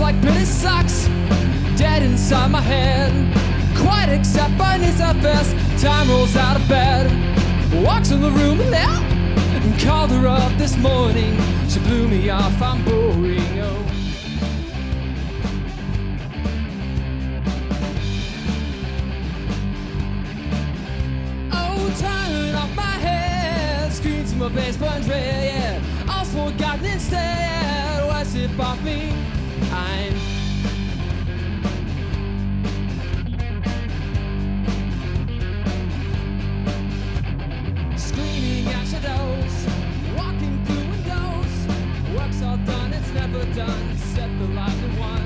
like British socks, dead inside my head. Quite except by needs at best. Time rolls out of bed, walks in the room now, and called her up this morning. She blew me off, I'm boring. Oh, turn off my head, screams my face burns red, yeah. All's forgotten instead. What's it about me? I'm screaming at shadows, walking through windows. Work's all done, it's never done, except the lively one.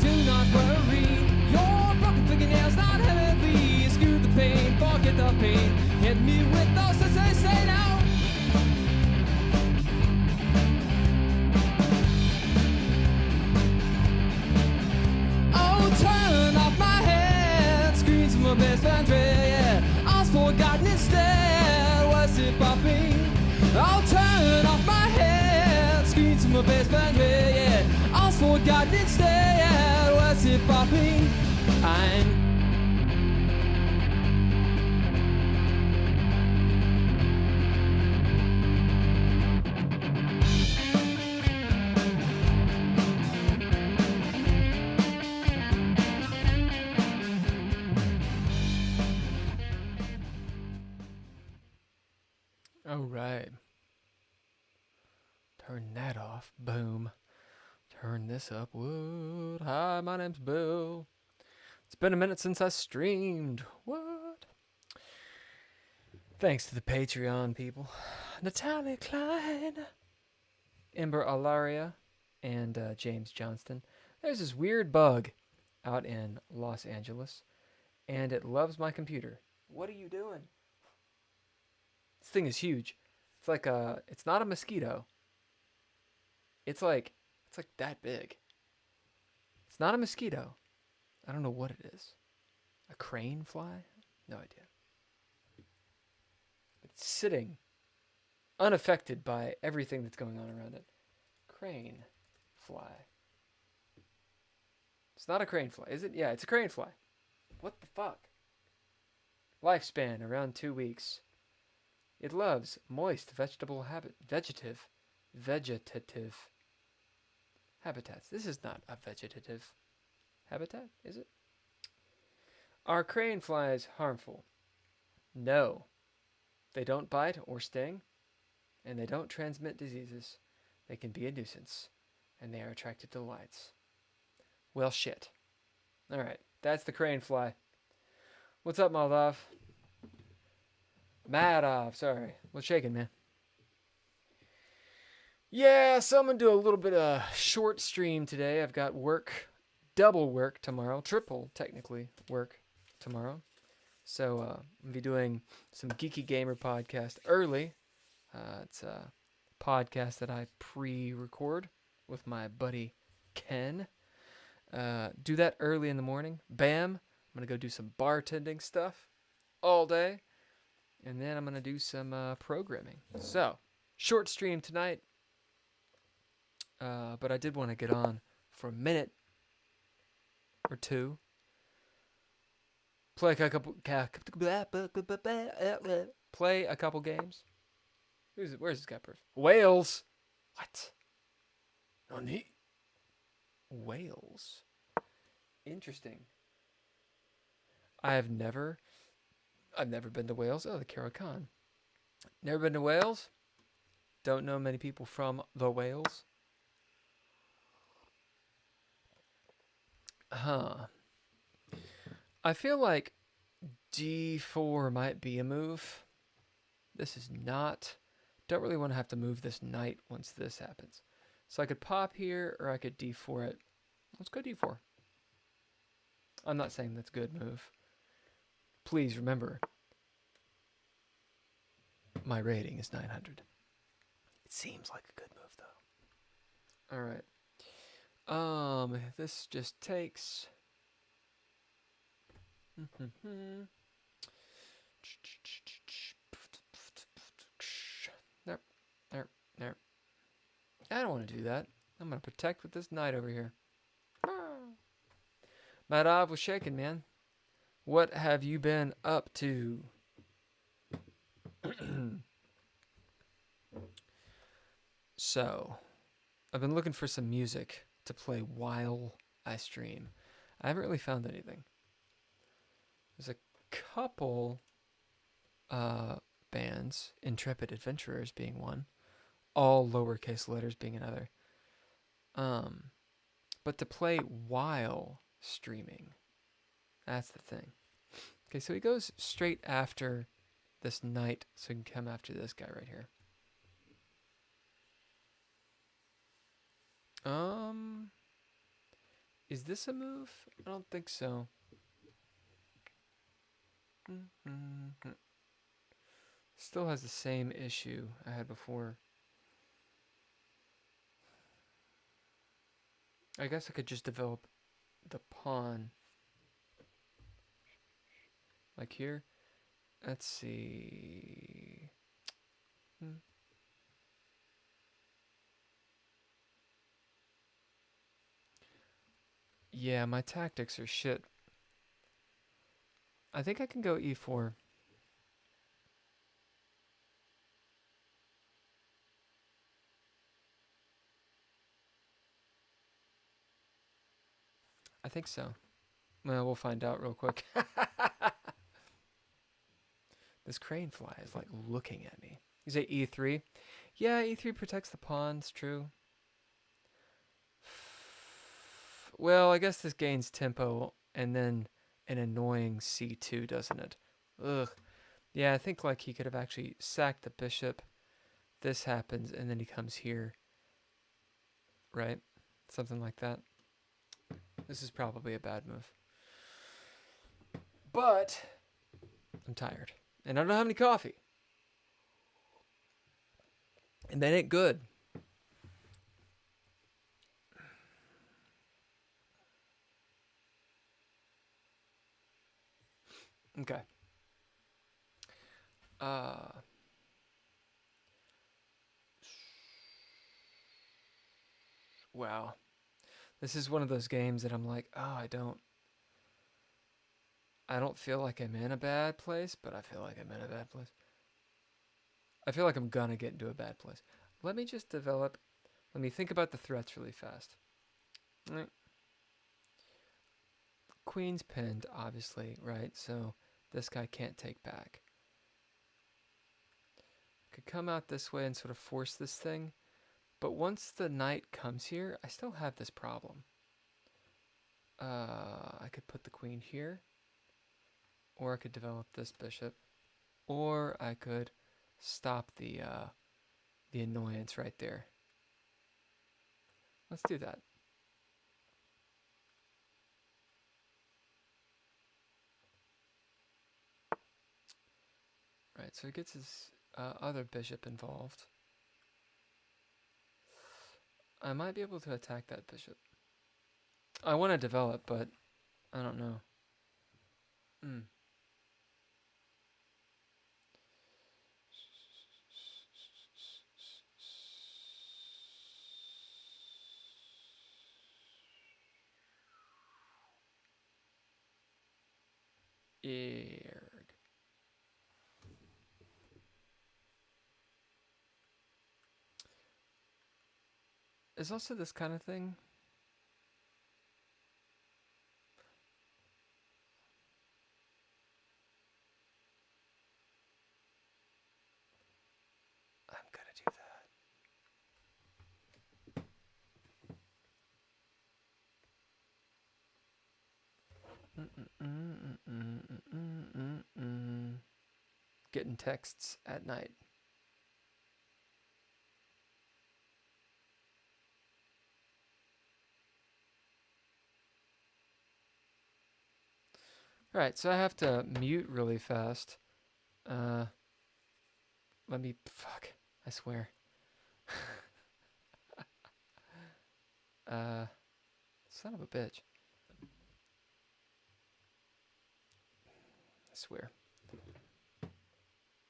Do not worry, your broken fingernails not heavily. Screw the pain, forget the pain. Hit me with those that say now. Turn off my head, screams my best friend, yeah. All's forgotten instead. What's it popping? I'll turn off my head, screams my best friend, yeah. All's forgotten instead. What's it popping? I'm all right. Turn that off. Boom. Turn this up. What? Hi, my name's Bill. It's been a minute since I streamed. What? Thanks to the Patreon people. Natalia Cline, Ember Ellaria, and James Johnston. There's this weird bug out in Los Angeles, and it loves my computer. What are you doing? This thing is huge. It's like it's not a mosquito. It's like that big. It's not a mosquito. I don't know what it is. A crane fly? No idea. It's sitting unaffected by everything that's going on around it. Crane fly. It's not a crane fly, is it? Yeah, it's a crane fly. What the fuck? Lifespan around 2 weeks. It loves moist vegetative habitats. This is not a vegetative habitat, is it? Are crane flies harmful? No. They don't bite or sting, and they don't transmit diseases. They can be a nuisance, and they are attracted to lights. Well, shit. Alright, that's the crane fly. What's up, Moldov? Madoff, sorry. What's shaking, man? Yeah, so I'm going to do a little bit of short stream today. I've got work, double work tomorrow, triple, technically, work tomorrow. So I'm going to be doing some Geeky Gamer podcast early. It's a podcast that I pre-record with my buddy Ken. Do that early in the morning. Bam. I'm going to go do some bartending stuff all day. And then I'm going to do some programming. So, short stream tonight. But I did want to get on for a minute or two. Play a couple games. Where's this guy? Wales. What? Nani? Wales. Interesting. I've never been to Wales. Oh, the Caracan. Never been to Wales. Don't know many people from the Wales. I feel like D4 might be a move. This is not. Don't really want to have to move this knight once this happens. So I could pop here, or I could D4 it. Let's go D4. I'm not saying that's a good move. Please remember, my rating is 900. It seems like a good move, though. All right. This just takes. There. I don't want to do that. I'm going to protect with this knight over here. Madhav was shaking, man. What have you been up to? So, I've been looking for some music to play while I stream. I haven't really found anything. There's a couple bands, Intrepid Adventurers being one, all lowercase letters being another. But to play while streaming, that's the thing. Okay, so he goes straight after this knight, so he can come after this guy right here. Is this a move? I don't think so. Still has the same issue I had before. I guess I could just develop the pawn. Like here. Let's see. Yeah, my tactics are shit. I think I can go e4. I think so. Well, we'll find out real quick. This crane fly is like looking at me. You say e3? Yeah, e3 protects the pawns, true. Well, I guess this gains tempo and then an annoying c2, doesn't it? Ugh. Yeah, I think like he could have actually sacked the bishop. This happens and then he comes here. Right? Something like that. This is probably a bad move. But I'm tired. And I don't have any coffee. And that ain't good. Okay. Wow. This is one of those games that I'm like, oh, I don't feel like I'm in a bad place, but I feel like I'm in a bad place. I feel like I'm gonna get into a bad place. Let me just develop. Let me think about the threats really fast. All right. Queen's pinned, obviously, right? So this guy can't take back. Could come out this way and sort of force this thing. But once the knight comes here, I still have this problem. I could put the queen here. Or I could develop this bishop. Or I could stop the annoyance right there. Let's do that. Right, so he gets his other bishop involved. I might be able to attack that bishop. I want to develop, but I don't know. Erg. There's also this kind of thing. I'm gonna do that. Getting texts at night. Alright, so I have to mute really fast. Let me... Fuck. I swear. Son of a bitch. I swear.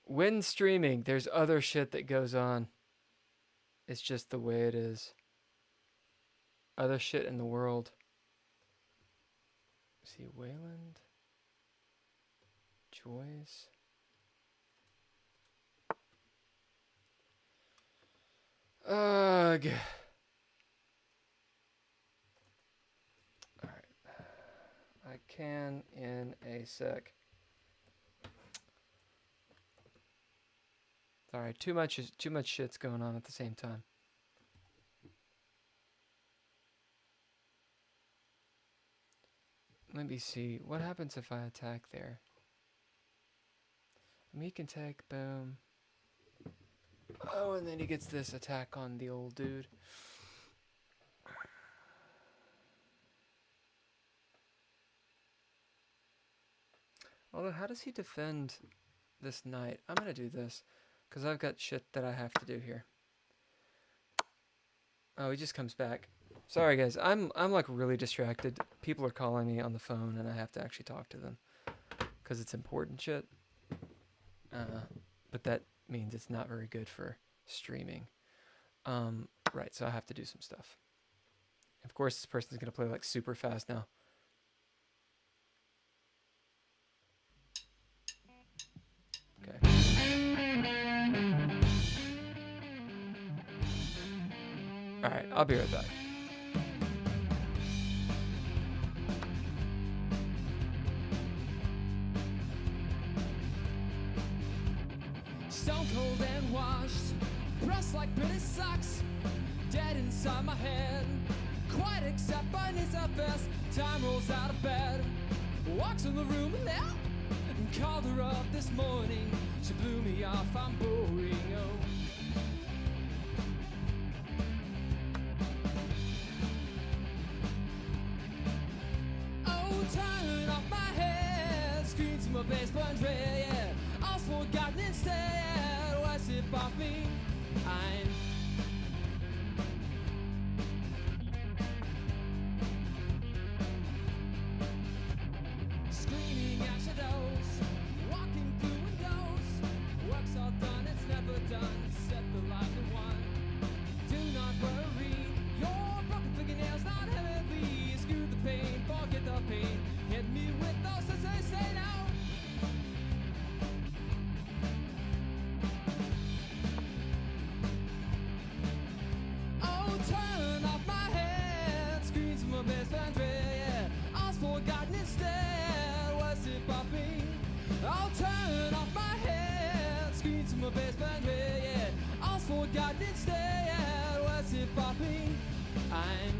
When streaming, there's other shit that goes on. It's just the way it is. Other shit in the world. See, Welland, Joyce. Ugh. Alright. I can in a sec. Alright, too much shit's going on at the same time. Let me see. What happens if I attack there? I mean, he can take, boom. Oh, and then he gets this attack on the old dude. Although, how does he defend this knight? I'm gonna do this, because I've got shit that I have to do here. Oh, he just comes back. Sorry, guys. I'm like really distracted. People are calling me on the phone, and I have to actually talk to them, because it's important shit. But that means it's not very good for streaming. Right, so I have to do some stuff. Of course, this person's gonna play like super fast now. Okay. Alright, I'll be right back. Stone cold and washed, pressed like British socks, dead inside my head. Quite except by needs a vest. Time rolls out of bed, walks in the room and out. Called her up this morning, she blew me off, I'm boring, oh, turn off my head, screams to my bass button red, yeah. All's forgotten instead, what's it about me? I'm screaming at shadows, walking through windows. Work's all done, it's never done, except the life we want. Do not worry, your broken fingernails not heavily. Screw the pain, forget the pain. Hit me with those as they say now. Oh, turn off my head, screams from my best friend, yeah. All's forgotten instead, what's it about me? I'll turn off my head, screams from my best friend, yeah. All's forgotten instead, what's it about me? I'm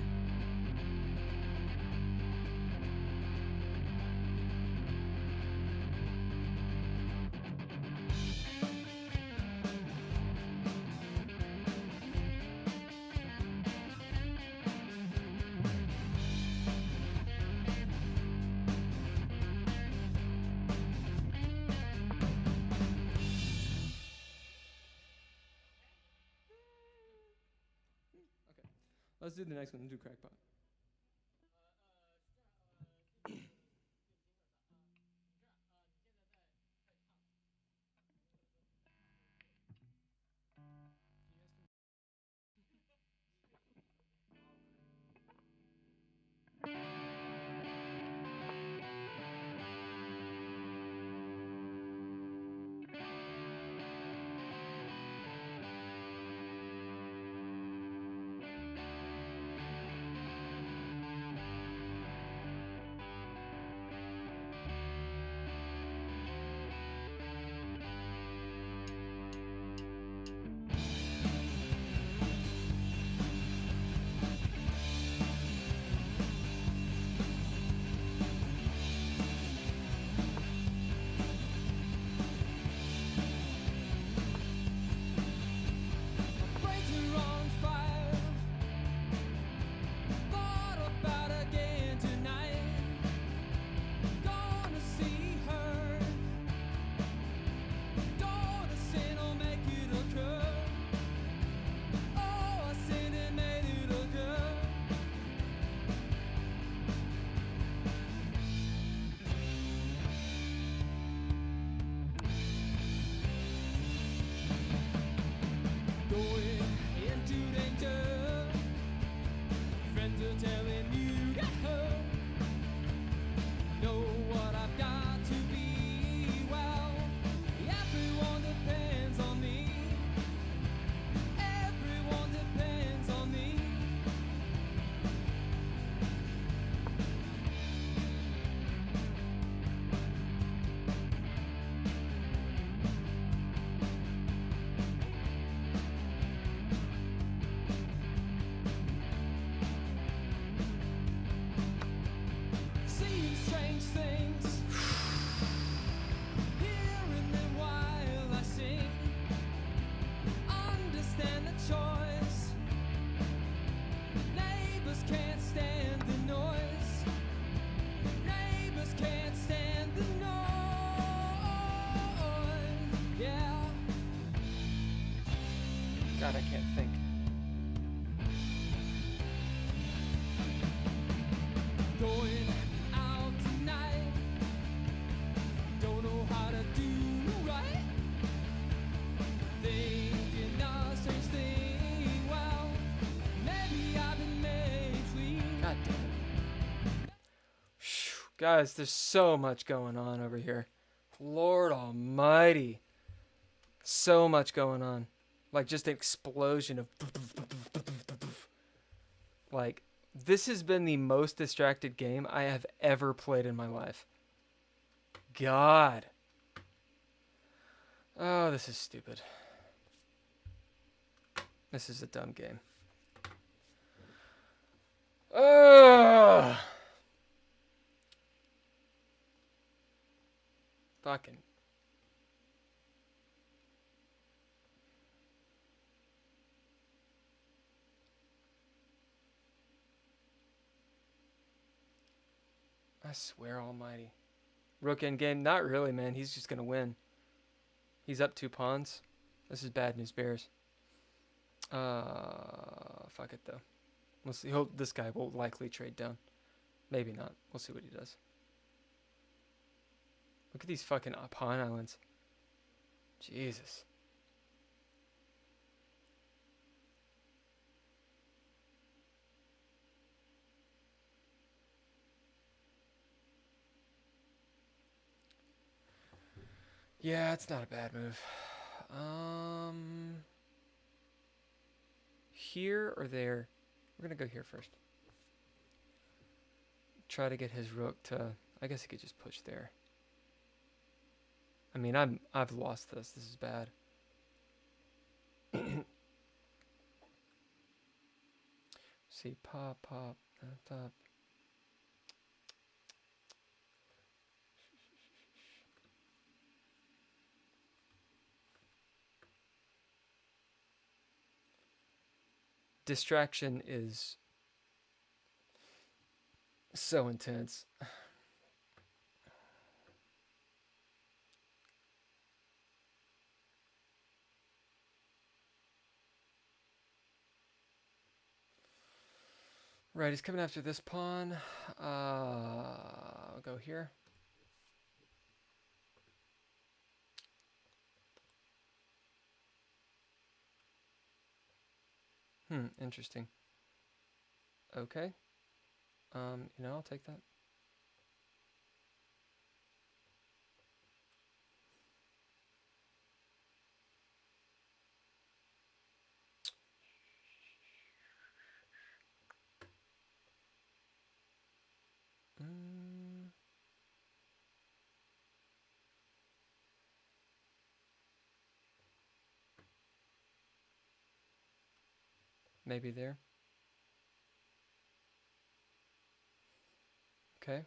Let's do the next one and do crackpot. God, I can't think. Going out tonight. Don't know how to do right. Thinking of strange thing. Well, maybe I've been made clean. God damn it. Phew. Guys, there's so much going on over here. Lord almighty. So much going on. Like, just an explosion of... Like, this has been the most distracted game I have ever played in my life. God. Oh, this is stupid. This is a dumb game. Ugh. Fucking. I swear almighty. Rook endgame? Not really, man. He's just going to win. He's up 2 pawns. This is bad news bears. Fuck it, though. We'll see. This guy will likely trade down. Maybe not. We'll see what he does. Look at these fucking pawn islands. Jesus. Yeah, it's not a bad move. Here or there? We're gonna go here first. Try to get his rook to... I guess he could just push there. I mean, I've lost this. This is bad. See, pop, pop, pop. Distraction is so intense. Right, he's coming after this pawn. I'll go here. Interesting. Okay. I'll take that. Maybe there. Okay.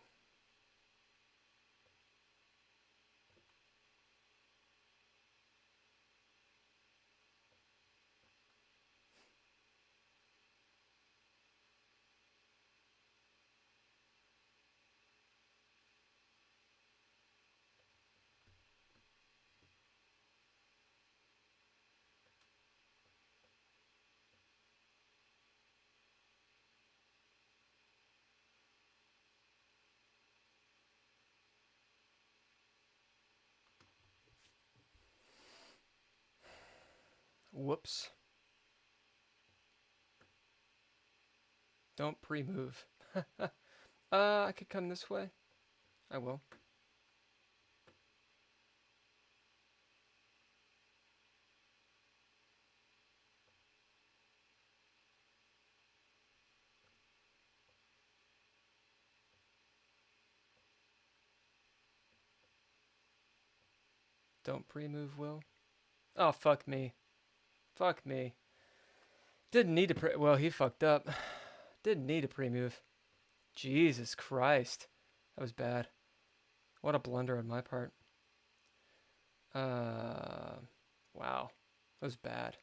Whoops. Don't pre-move. I could come this way. I will. Don't pre-move, Will. Oh, fuck me. Fuck me. Didn't need to well, he fucked up. Didn't need a pre-move. Jesus Christ. That was bad. What a blunder on my part. Wow. That was bad.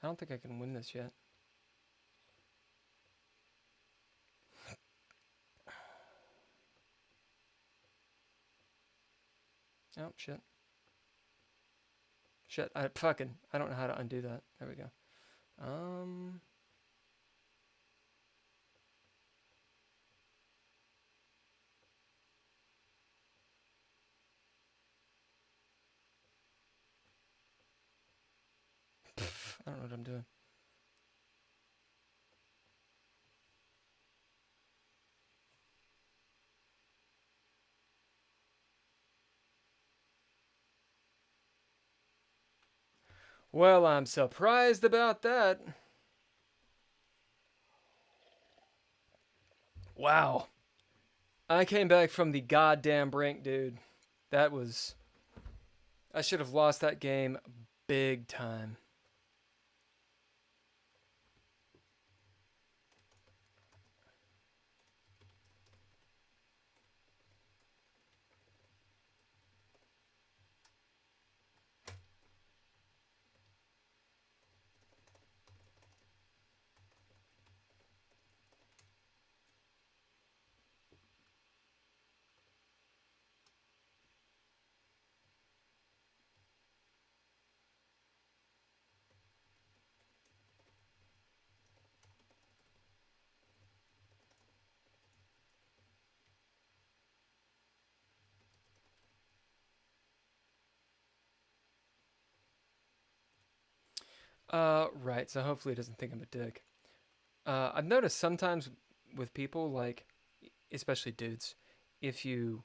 I don't think I can win this yet. Oh, shit. Shit, I don't know how to undo that. There we go. I don't know what I'm doing. Well, I'm surprised about that. Wow. I came back from the goddamn brink, dude. That was... I should have lost that game big time. Right, so hopefully it doesn't think I'm a dick. I've noticed sometimes with people, like, especially dudes, if you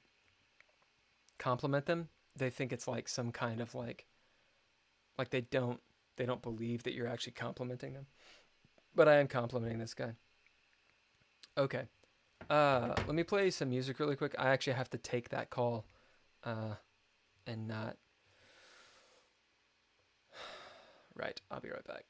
compliment them, they think it's like some kind of like they don't believe that you're actually complimenting them. But I am complimenting this guy. Okay. Let me play some music really quick. I actually have to take that call, and not. Right, I'll be right back.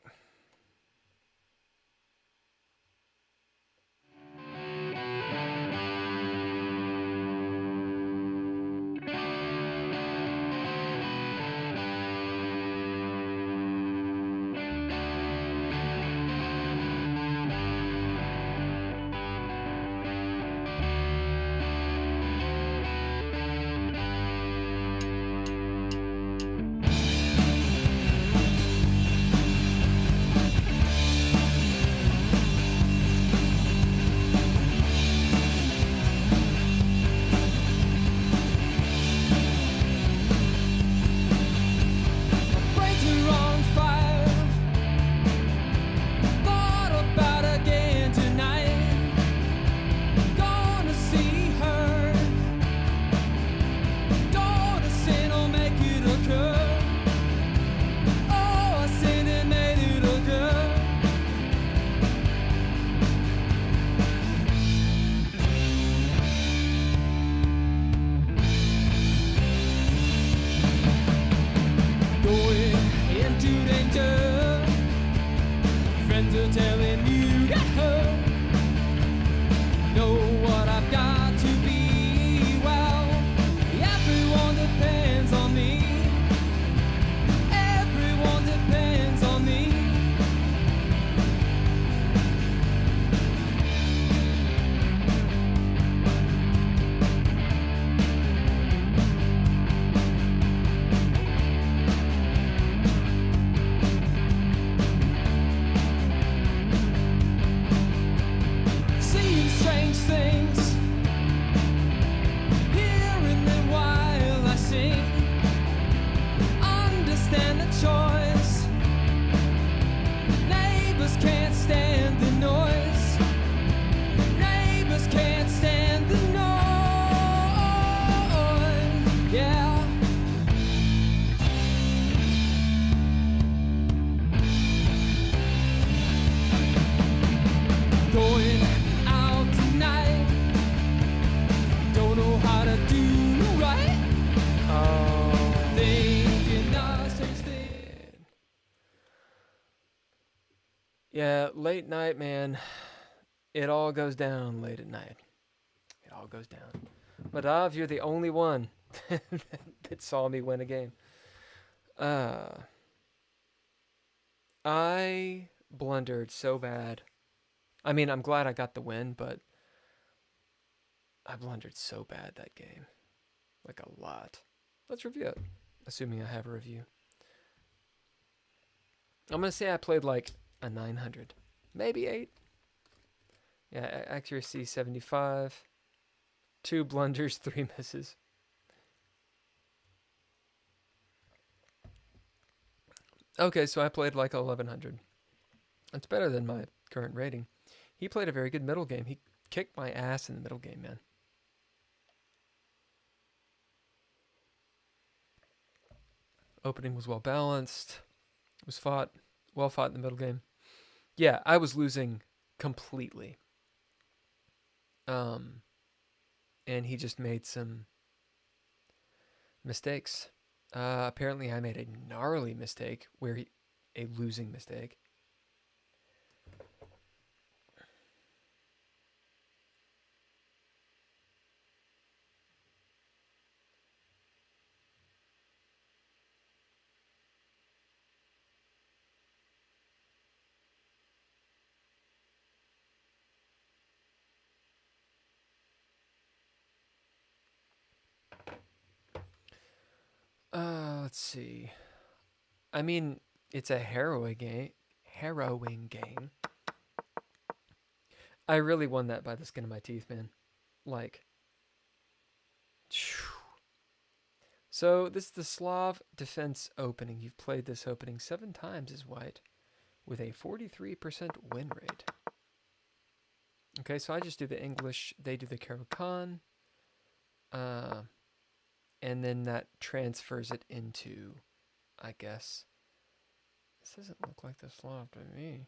Yeah, late night, man. It all goes down late at night. It all goes down. Madav, you're the only one that saw me win a game. I blundered so bad. I mean, I'm glad I got the win, but I blundered so bad that game. Like a lot. Let's review it, assuming I have a review. I'm going to say I played like a 900. Maybe 8. Yeah, accuracy 75. 2 blunders, 3 misses. Okay, so I played like 1100. That's better than my current rating. He played a very good middle game. He kicked my ass in the middle game, man. Opening was well balanced. It was well fought in the middle game. Yeah, I was losing completely. And he just made some mistakes. Apparently I made a gnarly mistake a losing mistake. Let's see. I mean, it's a harrowing game. I really won that by the skin of my teeth, man. Like, so this is the Slav defense opening. You've played this opening 7 times as white with a 43% win rate. Okay, so I just do the English, they do the Karakan. And then that transfers it into, I guess. This doesn't look like the Slav to me.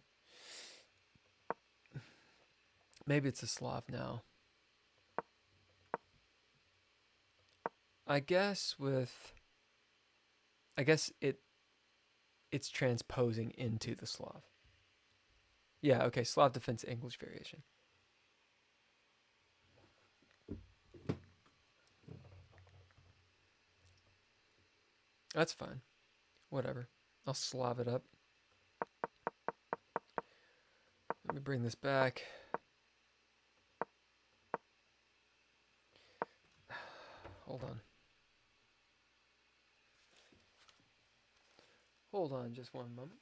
Maybe it's a Slav now. I guess it's transposing into the Slav. Yeah, okay, Slav defense English variation. That's fine. Whatever. I'll Slav it up. Let me bring this back. Hold on. Hold on just one moment.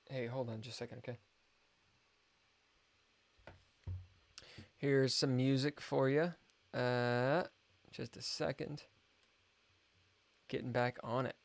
Hey, hold on just a second, okay? Here's some music for you. Just a second. Getting back on it.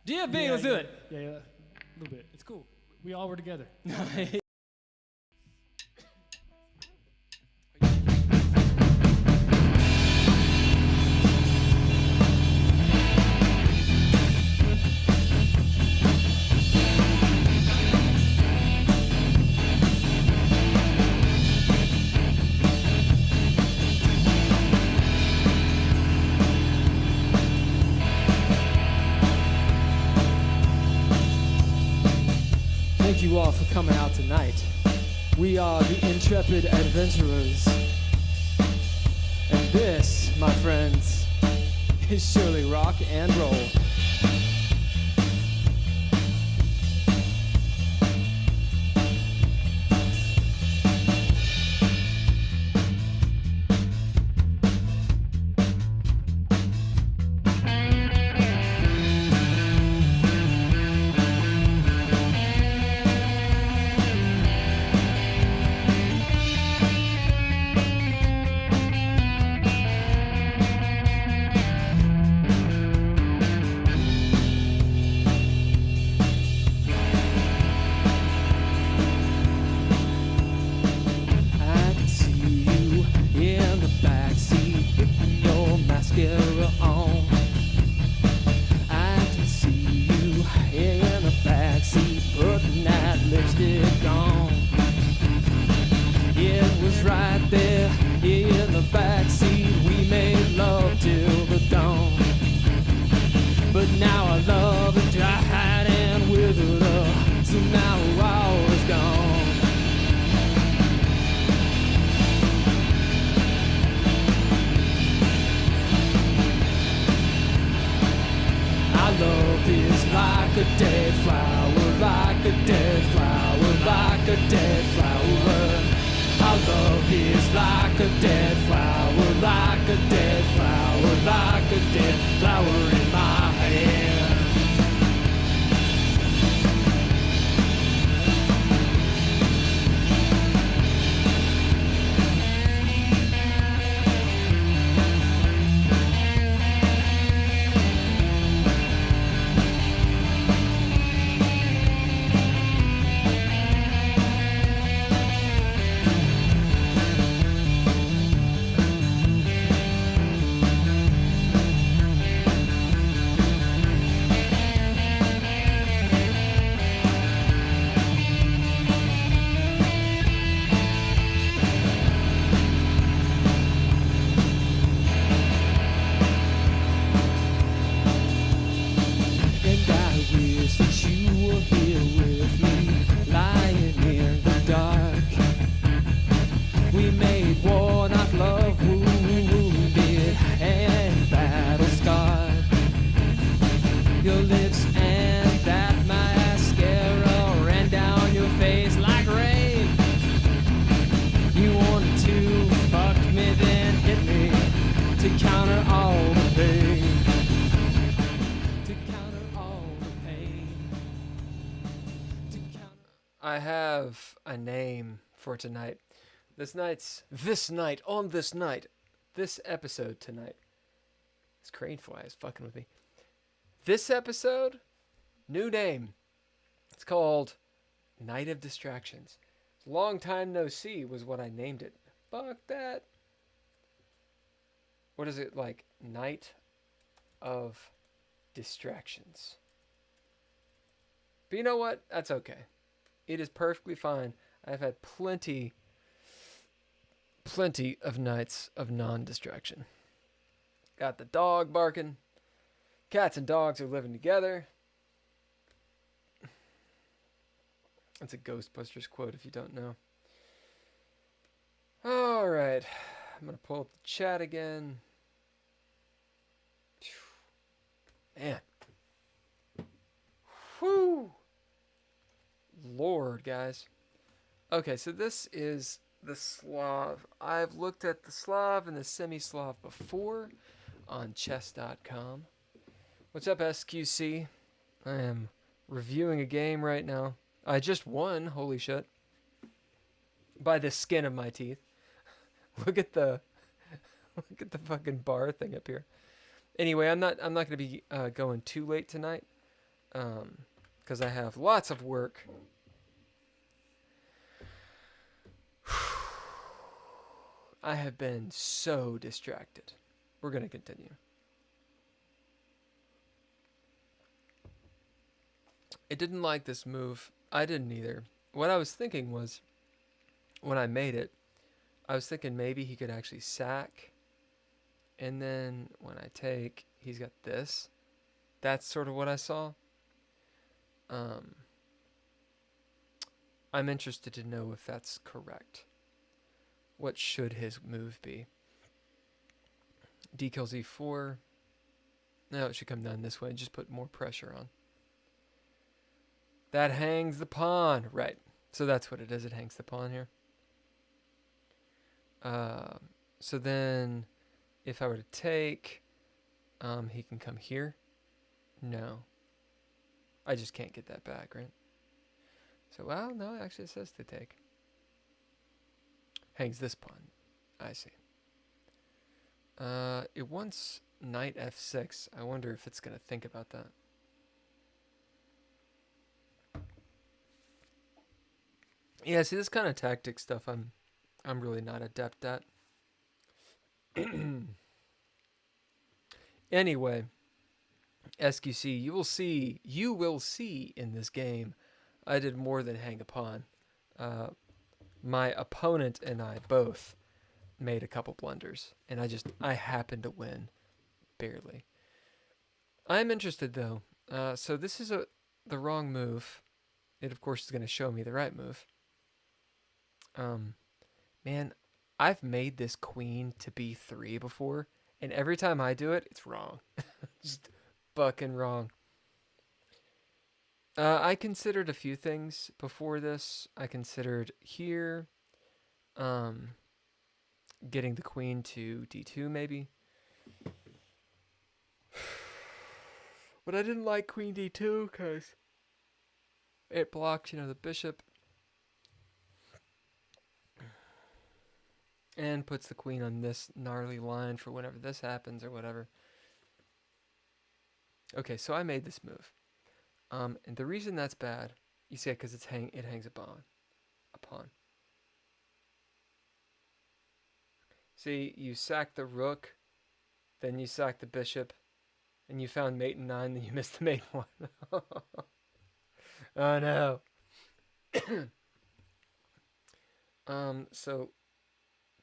DFB, let's do it. Yeah, a little bit. It's cool. We all were together. Thank you all for coming out tonight. We are the Intrepid Adventurers. And this, my friends, is surely rock and roll. I can see you in the backseat, putting your mascara on. I can see you in the backseat, putting that lipstick on. It was right there in the backseat, we made love till the dawn. But now our love is dried and withered up, so now all is gone. Our love is like a dead flower, like a dead flower, like a dead flower. Our love is like a dead flower, like a dead flower, like a dead flower in my hand. And I wish that you were here with me, lying in the dark. We made war, not love, wounded and battle scarred. Your lips and that mascara ran down your face like rain. You wanted to fuck me, then hit me to counter all the pain. To counter all the pain. To counter. I have a name for tonight. This episode tonight. This crane fly is fucking with me. This episode, new name. It's called Night of Distractions. Long time no see was what I named it. Fuck that. What is it like? Night of Distractions. But you know what? That's okay. It is perfectly fine. I've had plenty of nights of non-distraction. Got the dog barking. Cats and dogs are living together. That's a Ghostbusters quote if you don't know. Alright. I'm going to pull up the chat again. Man. Whew. Lord, guys. Okay, so this is the Slav. I've looked at the Slav and the semi-Slav before on chess.com. What's up, SQC? I am reviewing a game right now. I just won, holy shit. By the skin of my teeth. Look at the fucking bar thing up here. Anyway, I'm not going to be going too late tonight. because I have lots of work. I have been so distracted. We're going to continue. It didn't like this move. I didn't either. What I was thinking was, when I made it, I was thinking maybe he could actually sack. And then when I take, he's got this. That's sort of what I saw. I'm interested to know if that's correct. What should his move be? D kills E4. No, it should come down this way. Just put more pressure on. That hangs the pawn. Right. So that's what it is. It hangs the pawn here. So then if I were to take, he can come here. No. I just can't get that back, right? So, well, no, actually it says to take. Hangs this pawn. I see. It wants knight f6. I wonder if it's going to think about that. Yeah, see, this kind of tactic stuff I'm really not adept at. Anyway, SQC, you will see in this game, I did more than hang a pawn. My opponent and I both made a couple blunders, and I happened to win, barely. I'm interested though. So this is the wrong move. It of course is going to show me the right move. Man, I've made this queen to b3 before, and every time I do it, it's wrong. Just fucking wrong. I considered a few things before this. I considered here, getting the queen to d2 maybe. But I didn't like queen d2 because it blocks, the bishop. And puts the queen on this gnarly line for whenever this happens or whatever. Okay, so I made this move. And the reason that's bad, you see it because it hangs a pawn. See, you sack the rook, then you sack the bishop, and you found mate in 9, then you missed the mate 1. Oh no. So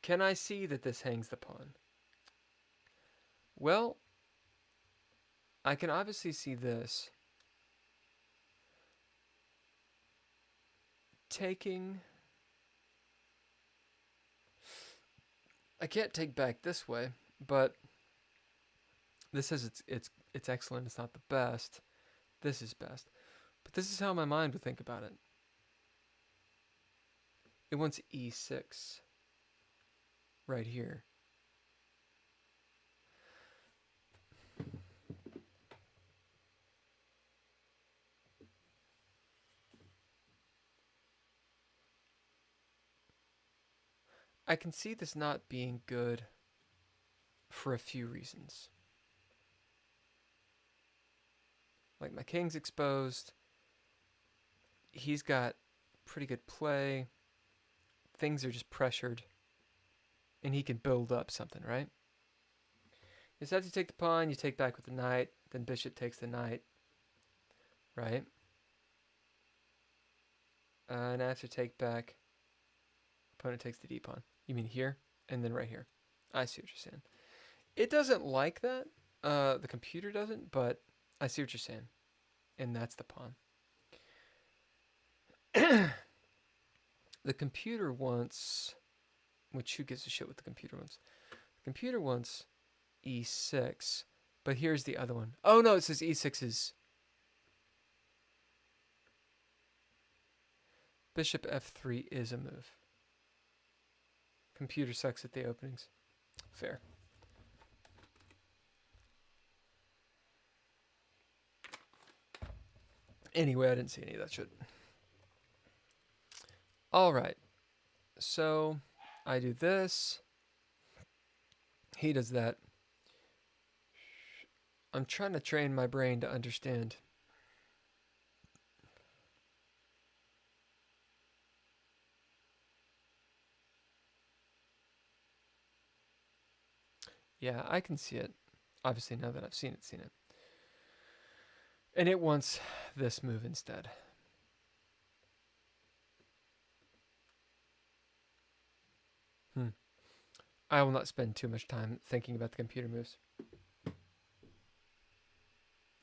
can I see that this hangs the pawn? Well, I can obviously see this. Taking. I can't take back this way, but this says it's excellent. It's not the best. This is best. But this is how my mind would think about it. It wants e6 right here. I can see this not being good for a few reasons. Like, my king's exposed. He's got pretty good play. Things are just pressured. And he can build up something, right? Is that you take the pawn, you take back with the knight, then bishop takes the knight, right? And after take back, opponent takes the d pawn. You mean here, and then right here. I see what you're saying. It doesn't like that. The computer doesn't, but I see what you're saying. And that's the pawn. The computer wants... Which, who gives a shit what the computer wants? The computer wants e6, but here's the other one. Oh no, it says e6 is... Bishop f3 is a move. Computer sucks at the openings. Fair. Anyway, I didn't see any of that shit. Alright. So, I do this. He does that. I'm trying to train my brain to understand Yeah, I can see it. Obviously, now that I've seen it. And it wants this move instead. I will not spend too much time thinking about the computer moves.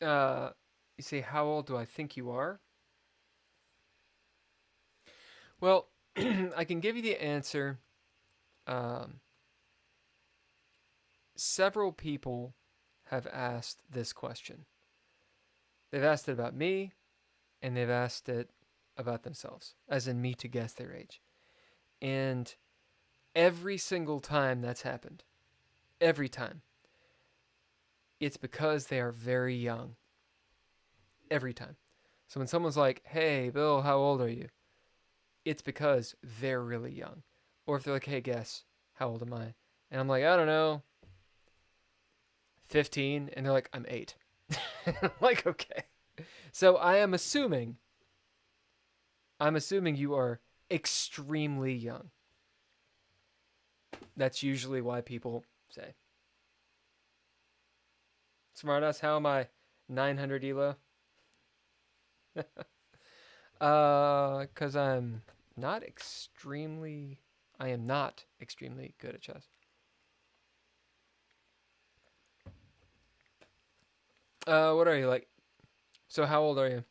You say, how old do I think you are? Well, I can give you the answer. Several people have asked this question. They've asked it about me, and they've asked it about themselves, as in me to guess their age. And every single time that's happened, every time, it's because they are very young. Every time. So when someone's like, hey, Bill, how old are you? It's because they're really young. Or if they're like, hey, guess, how old am I? And I'm like, I don't know, 15. And they're like, I'm 8. I'm like, okay. So I'm assuming you are extremely young. That's usually why people say. Smartass, how am I 900 elo? Because I am not extremely good at chess. What are you like? So how old are you?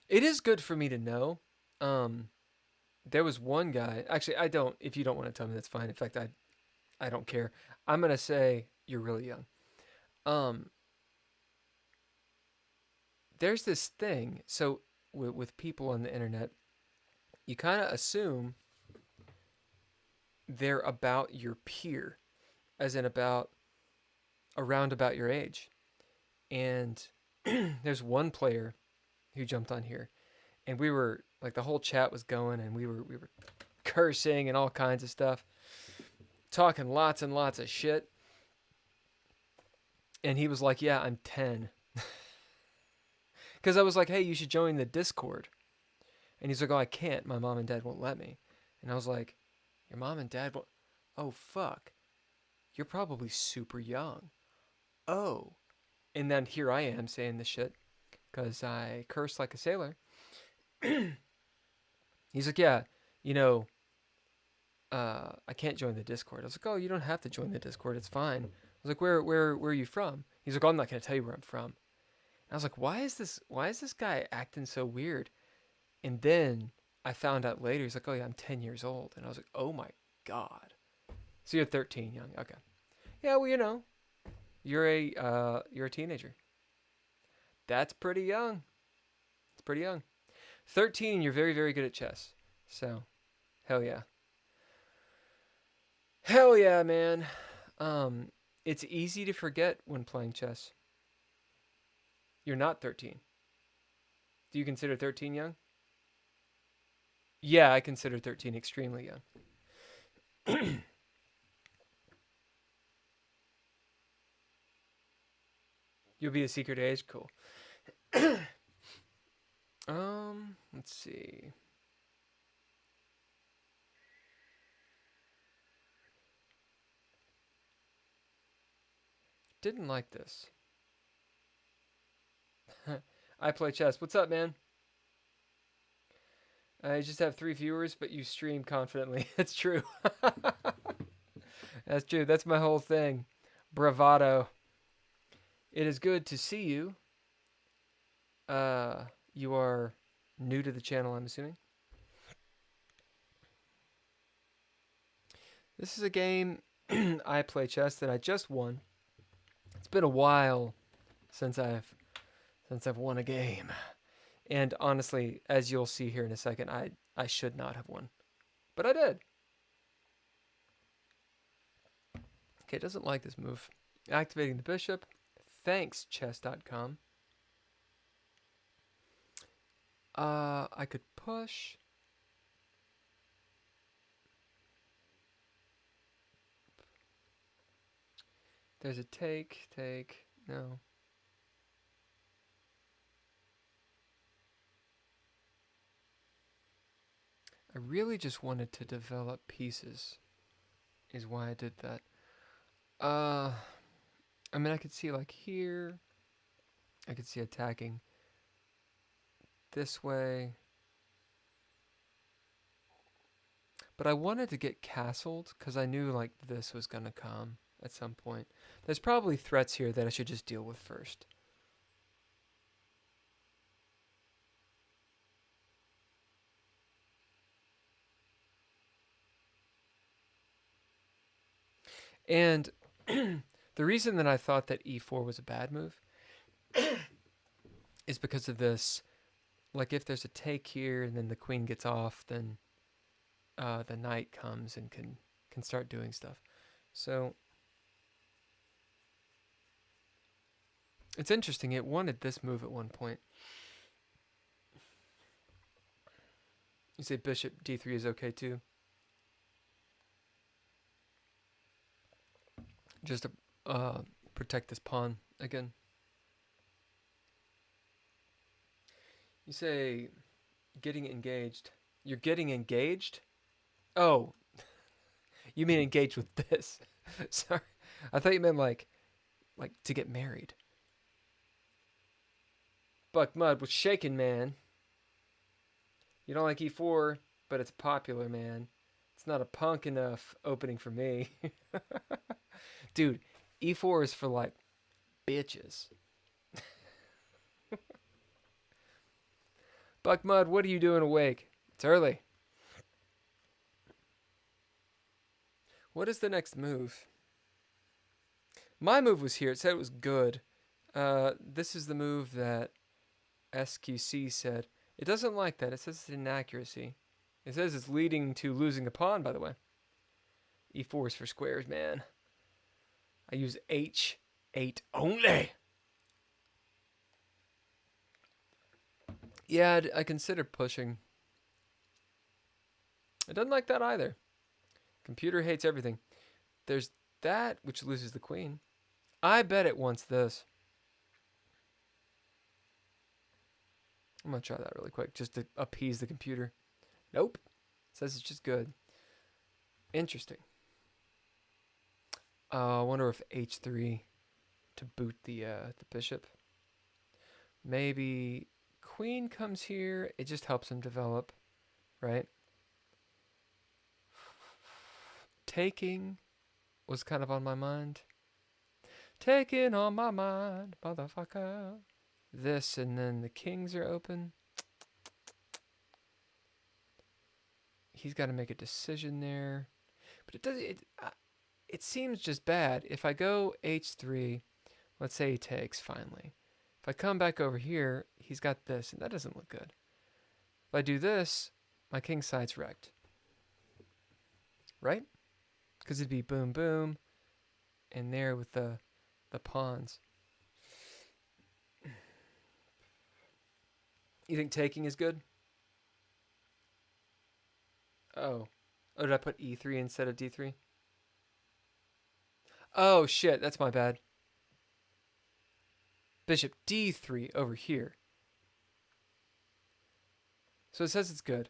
It is good for me to know. There was one guy. Actually, I don't. If you don't want to tell me, that's fine. In fact, I don't care. I'm gonna say you're really young. There's this thing. So with people on the internet, you kind of assume they're about your peer, as in around about your age. And there's one player who jumped on here, and we were like, the whole chat was going, and we were cursing and all kinds of stuff, talking lots and lots of shit. And he was like, yeah, I'm 10. Because I was like, hey, you should join the Discord. And he's like, oh, I can't. My mom and dad won't let me. And I was like, your mom and dad won't? Oh, fuck. You're probably super young. Oh. And then here I am saying this shit because I curse like a sailor. He's like, yeah, I can't join the Discord. I was like, oh, you don't have to join the Discord. It's fine. I was like, where are you from? He's like, oh, I'm not going to tell you where I'm from. And I was like, why is this guy acting so weird? And then I found out later, he's like, oh yeah, I'm 10 years old. And I was like, oh my God. So you're 13, young. Okay. Yeah, well, you're a teenager. That's pretty young. It's pretty young. 13, you're very, very good at chess. So, hell yeah. Hell yeah, man. It's easy to forget when playing chess. You're not 13. Do you consider 13 young? Yeah, I consider 13 extremely young. You'll be a secret age? Cool. Let's see. Didn't like this. I play chess. What's up, man? I just have 3 viewers, but you stream confidently. That's true. That's true. That's my whole thing. Bravado. It is good to see you. You are new to the channel, I'm assuming. This is a game I play chess that I just won. It's been a while since I've won a game. And honestly, as you'll see here in a second, I should not have won. But I did. Okay, it doesn't like this move. Activating the bishop. Thanks, chess.com. I could push. There's a take. No. I really just wanted to develop pieces, is why I did that. I mean, I could see like here. I could see attacking this way. But I wanted to get castled because I knew like this was going to come at some point. There's probably threats here that I should just deal with first. And the reason that I thought that e4 was a bad move is because of this. Like if there's a take here and then the queen gets off, then the knight comes and can start doing stuff. So it's interesting. It wanted this move at one point. You say bishop d3 is okay too? Just to protect this pawn again. You say getting engaged. You're getting engaged? Oh, you mean engaged with this? Sorry, I thought you meant like to get married. Buck Mud was shaking, man. You don't like e4, but it's popular, man. It's not a punk enough opening for me. Dude, e4 is for like bitches. Buck Mud, what are you doing awake? It's early. What is the next move? My move was here. It said it was good. This is the move that SQC said. It doesn't like that. It says it's inaccuracy. It says it's leading to losing a pawn, by the way. E4 is for squares, man. I use H8 only. Yeah, I considered pushing. It doesn't like that either. Computer hates everything. There's that, which loses the queen. I bet it wants this. I'm going to try that really quick, just to appease the computer. Nope. It says it's just good. Interesting. I wonder if H3 to boot the bishop. Maybe queen comes here. It just helps him develop, right? Taking was kind of on my mind. Taking on my mind, motherfucker. This, and then the kings are open. He's got to make a decision there. But it does. It seems just bad. If I go h3, let's say he takes finally. If I come back over here, he's got this, and that doesn't look good. If I do this, my king side's wrecked. Right? Because it'd be boom, boom, and there with the pawns. You think taking is good? Oh. Oh, did I put e3 instead of d3? Oh, shit. That's my bad. Bishop d3 over here. So it says it's good.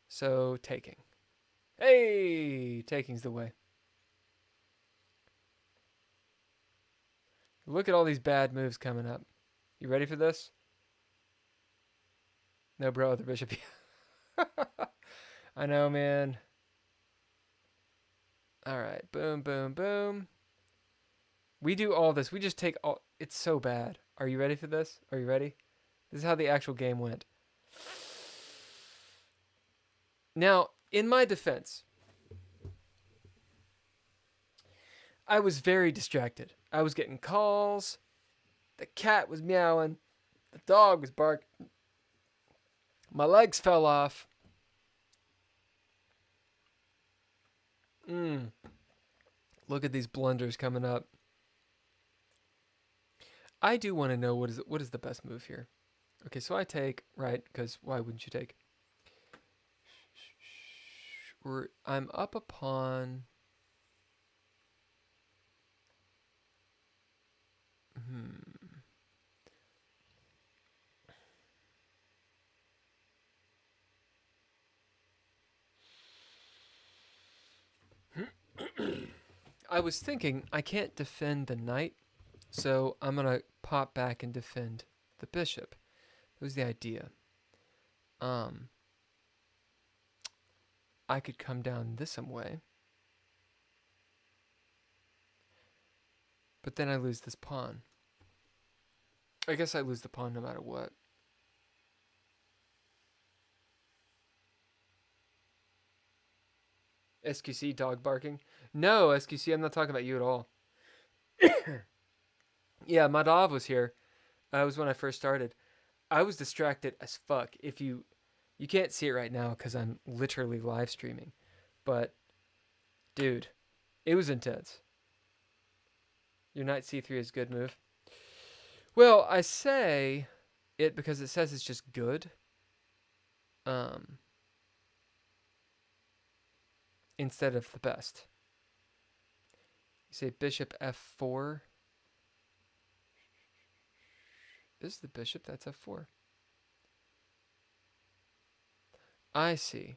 So taking. Hey! Taking's the way. Look at all these bad moves coming up. You ready for this? No, bro, the bishop. I know, man. All right. Boom, boom, boom. We do all this. We just take all... It's so bad. Are you ready for this? Are you ready? This is how the actual game went. Now, in my defense, I was very distracted. I was getting calls. The cat was meowing. The dog was barking. My legs fell off. Look at these blunders coming up. I do want to know what is the best move here. Okay, so I take, right, because why wouldn't you take? I'm up a pawn. I was thinking I can't defend the knight, so I'm going to pop back and defend the bishop. That was the idea. I could come down this some way. But then I lose this pawn. I guess I lose the pawn no matter what. SQC dog barking. No, SQC, I'm not talking about you at all. Yeah, Madav was here. That was when I first started. I was distracted as fuck. If you can't see it right now because I'm literally live streaming. But, dude, it was intense. Your knight c3 is a good move. Well, I say it because it says it's just good. Instead of the best. You say bishop f4. This is the bishop, that's f4. I see.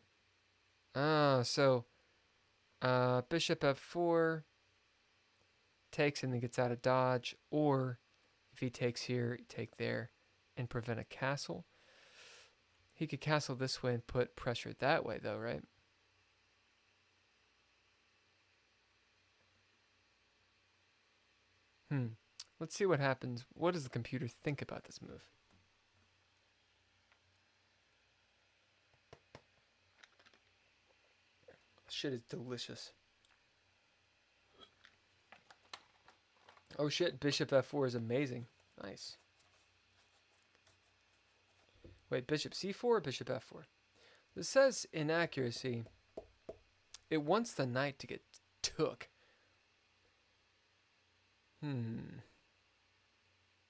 Oh, so bishop f4 takes and then gets out of dodge, or if he takes here, take there and prevent a castle. He could castle this way and put pressure that way though, right? Let's see what happens. What does the computer think about this move? Shit is delicious. Oh shit, bishop f4 is amazing. Nice. Wait, bishop c4 or bishop f4? This says inaccuracy. It wants the knight to get took.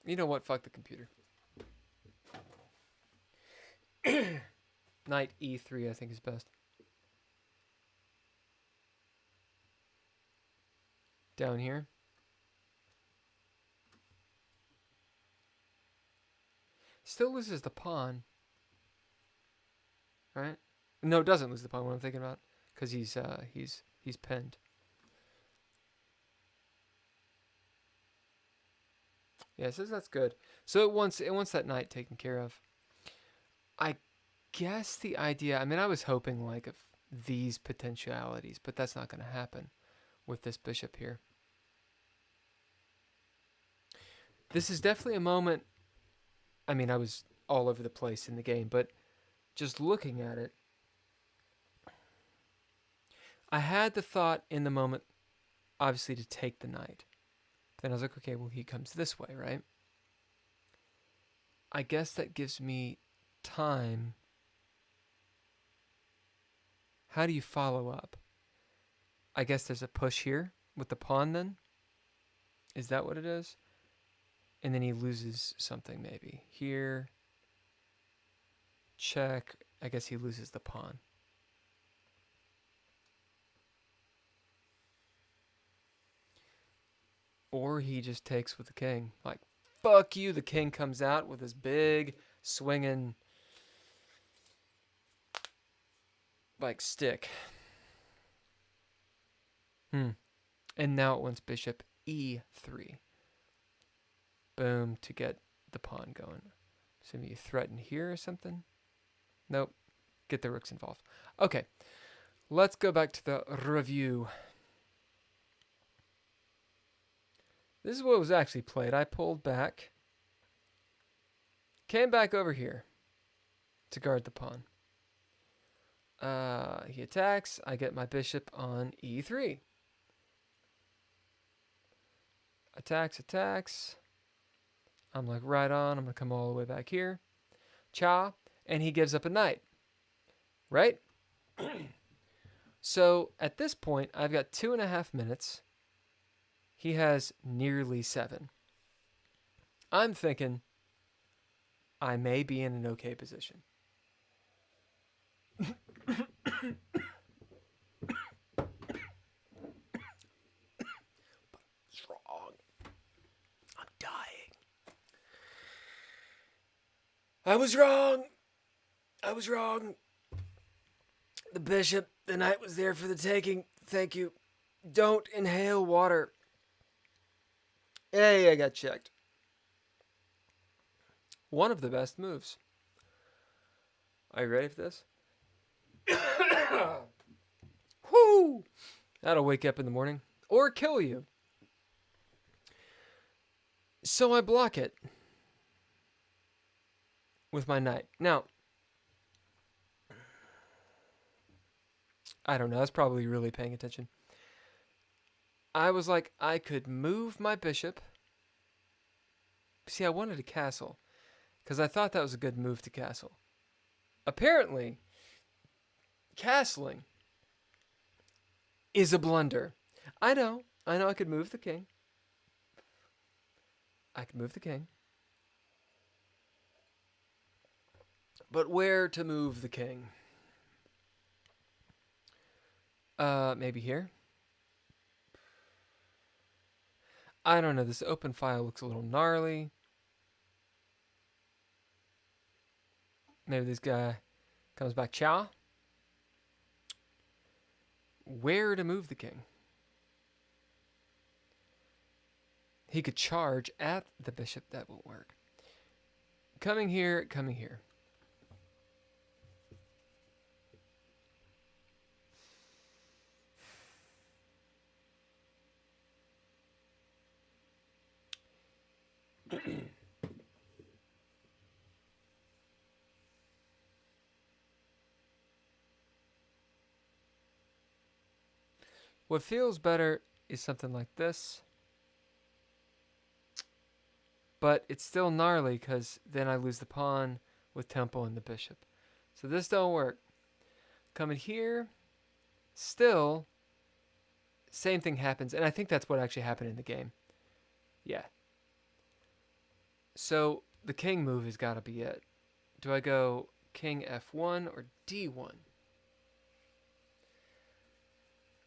You know what? Fuck the computer. Knight e3 I think is best. Down here. Still loses the pawn. Right? No, it doesn't lose the pawn, what I'm thinking about. Because he's pinned. Yeah, it says that's good. So it wants that knight taken care of. I guess the idea, I mean, I was hoping like of these potentialities, but that's not going to happen with this bishop here. This is definitely a moment, I mean, I was all over the place in the game, but just looking at it, I had the thought in the moment, obviously, to take the knight. Then I was like, okay, well, he comes this way, right? I guess that gives me time. How do you follow up? I guess there's a push here with the pawn then. Is that what it is? And then he loses something maybe. Here. Check. I guess he loses the pawn. Or he just takes with the king. Like, fuck you. The king comes out with his big swinging like stick. And now it wants bishop e3. Boom, to get the pawn going. So maybe you threaten here or something. Nope. Get the rooks involved. Okay. Let's go back to the review. This is what was actually played. I pulled back. Came back over here to guard the pawn. He attacks. I get my bishop on e3. Attacks. I'm like, right on. I'm going to come all the way back here. Cha. And he gives up a knight. Right? So at this point, I've got 2.5 minutes. He has nearly 7. I'm thinking I may be in an okay position. Strong. I'm dying. I was wrong. The bishop, the knight was there for the taking. Thank you. Don't inhale water. Hey, I got checked. One of the best moves. Are you ready for this? Whoo! That'll wake you up in the morning. Or kill you. So I block it. With my knight. Now, I don't know. I was probably really paying attention. I was like, I could move my bishop. See, I wanted a castle. Because I thought that was a good move to castle. Apparently, castling is a blunder. I know I could move the king. But where to move the king? Maybe here? I don't know. This open file looks a little gnarly. Maybe this guy comes back. Chow. Where to move the king? He could charge at the bishop. That won't work. Coming here. What feels better is something like this. But it's still gnarly because then I lose the pawn with temple and the bishop. So this don't work. Coming here, still, same thing happens. And I think that's what actually happened in the game. Yeah. So the king move has got to be it. Do I go king f1 or d1?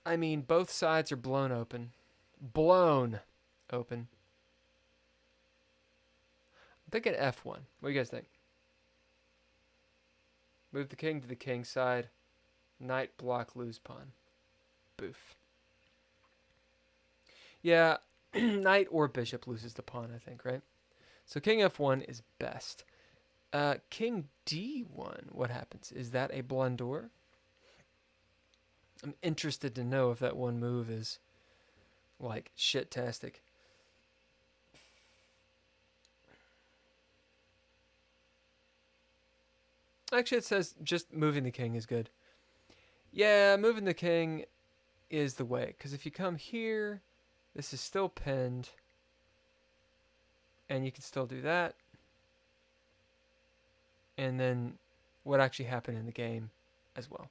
I mean, both sides are blown open. Blown open. I'm thinking f1. What do you guys think? Move the king to the king side. Knight block, lose pawn. Boof. Yeah, knight or bishop loses the pawn, I think, right? So king f1 is best. King d1, what happens? Is that a blunder? I'm interested to know if that one move is, like, shit-tastic. Actually, it says just moving the king is good. Yeah, moving the king is the way. Because if you come here, this is still pinned. And you can still do that. And then what actually happened in the game as well.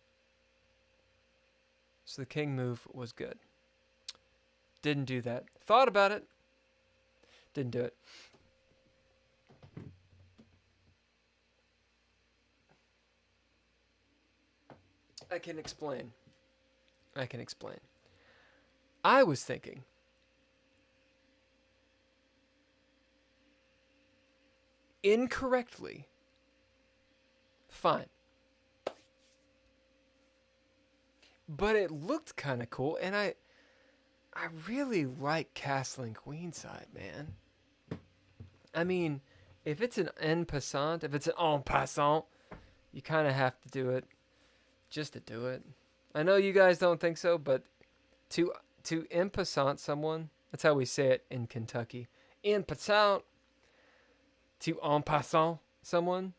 So the king move was good. Didn't do that. Thought about it. Didn't do it. I can explain. I was thinking incorrectly. Fine. But it looked kind of cool, and I really like castling queenside, man. I mean, if it's an en passant, if it's an en passant, you kind of have to do it just to do it. I know you guys don't think so, but to en passant someone, that's how we say it in Kentucky. En passant, to en passant someone,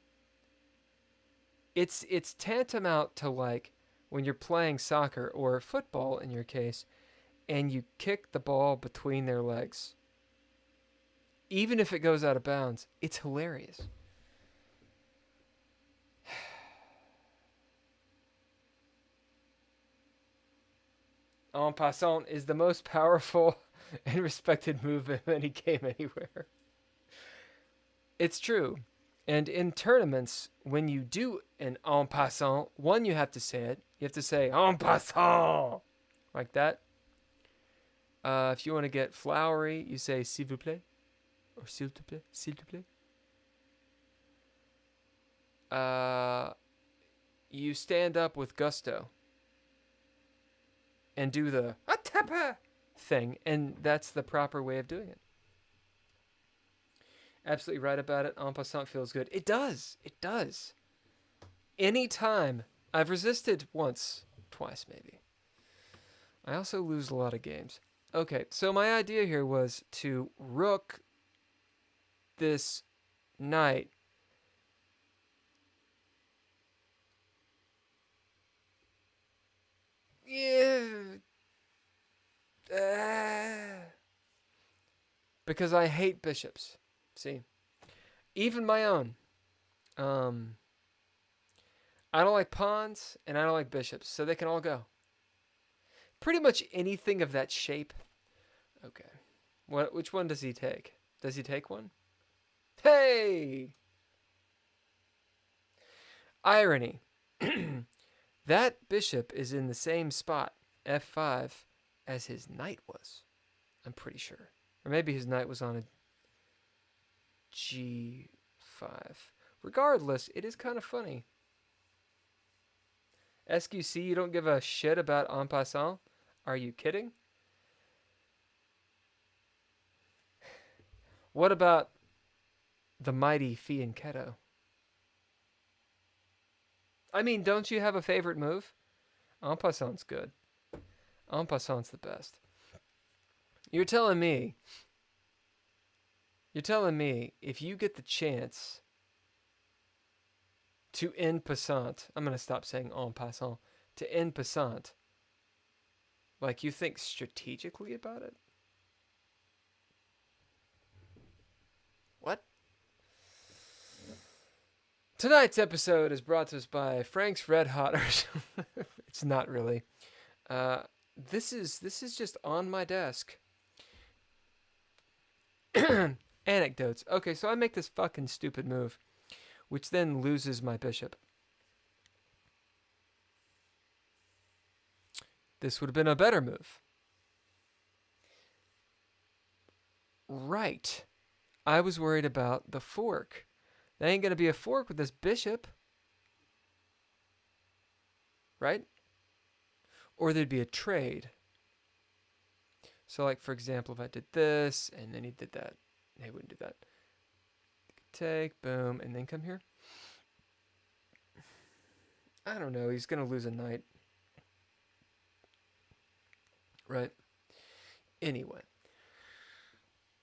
it's tantamount to like when you're playing soccer or football in your case, and you kick the ball between their legs. Even if it goes out of bounds, it's hilarious. En passant is the most powerful and respected move in any game anywhere. It's true. And in tournaments, when you do an en passant, one, you have to say it. You have to say en passant, like that. If you want to get flowery, you say s'il vous plaît, or s'il te plaît, s'il te plaît. You stand up with gusto and do the attack. Pepper thing, and that's the proper way of doing it. Absolutely right about it. En passant feels good. It does. It does. Anytime. I've resisted once, twice maybe. I also lose a lot of games. Okay, so my idea here was to rook this knight. Yeah. Because I hate bishops. See? Even my own. I don't like pawns, and I don't like bishops, so they can all go. Pretty much anything of that shape. Okay. Which one does he take? Does he take one? Hey! Irony. That bishop is in the same spot, f5, as his knight was. I'm pretty sure. Or maybe his knight was on a g5. Regardless, it is kind of funny. SQC, you don't give a shit about en passant? Are you kidding? What about the mighty fianchetto? I mean, don't you have a favorite move? En passant's good. En passant's the best. You're telling me if you get the chance to en passant, I'm going to stop saying en passant, to en passant, like you think strategically about it? What? Tonight's episode is brought to us by Frank's Red Hotters. It's not really. This is just on my desk. Anecdotes. Okay, so I make this fucking stupid move, which then loses my bishop. This would have been a better move. Right. I was worried about the fork. There ain't going to be a fork with this bishop. Right? Or there'd be a trade. So, like, for example, if I did this, and then he did that. He wouldn't do that. Take, boom, and then come here. I don't know. He's going to lose a knight. Right? Anyway.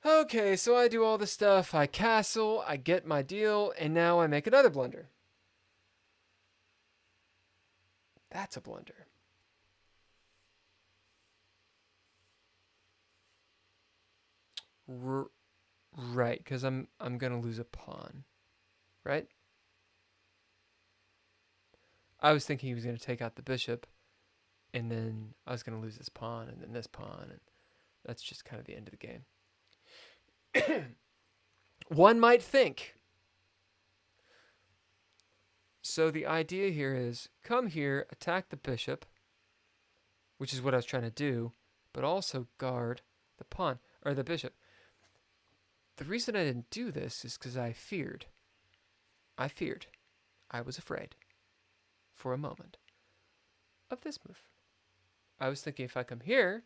Okay, so I do all the stuff. I castle, I get my deal, and now I make another blunder. That's a blunder. Right, because I'm gonna lose a pawn, right? I was thinking he was gonna take out the bishop, and then I was gonna lose this pawn, and then this pawn, and that's just kind of the end of the game. One might think. So the idea here is come here, attack the bishop, which is what I was trying to do, but also guard the pawn or the bishop. The reason I didn't do this is because I feared. I was afraid for a moment of this move. I was thinking if I come here,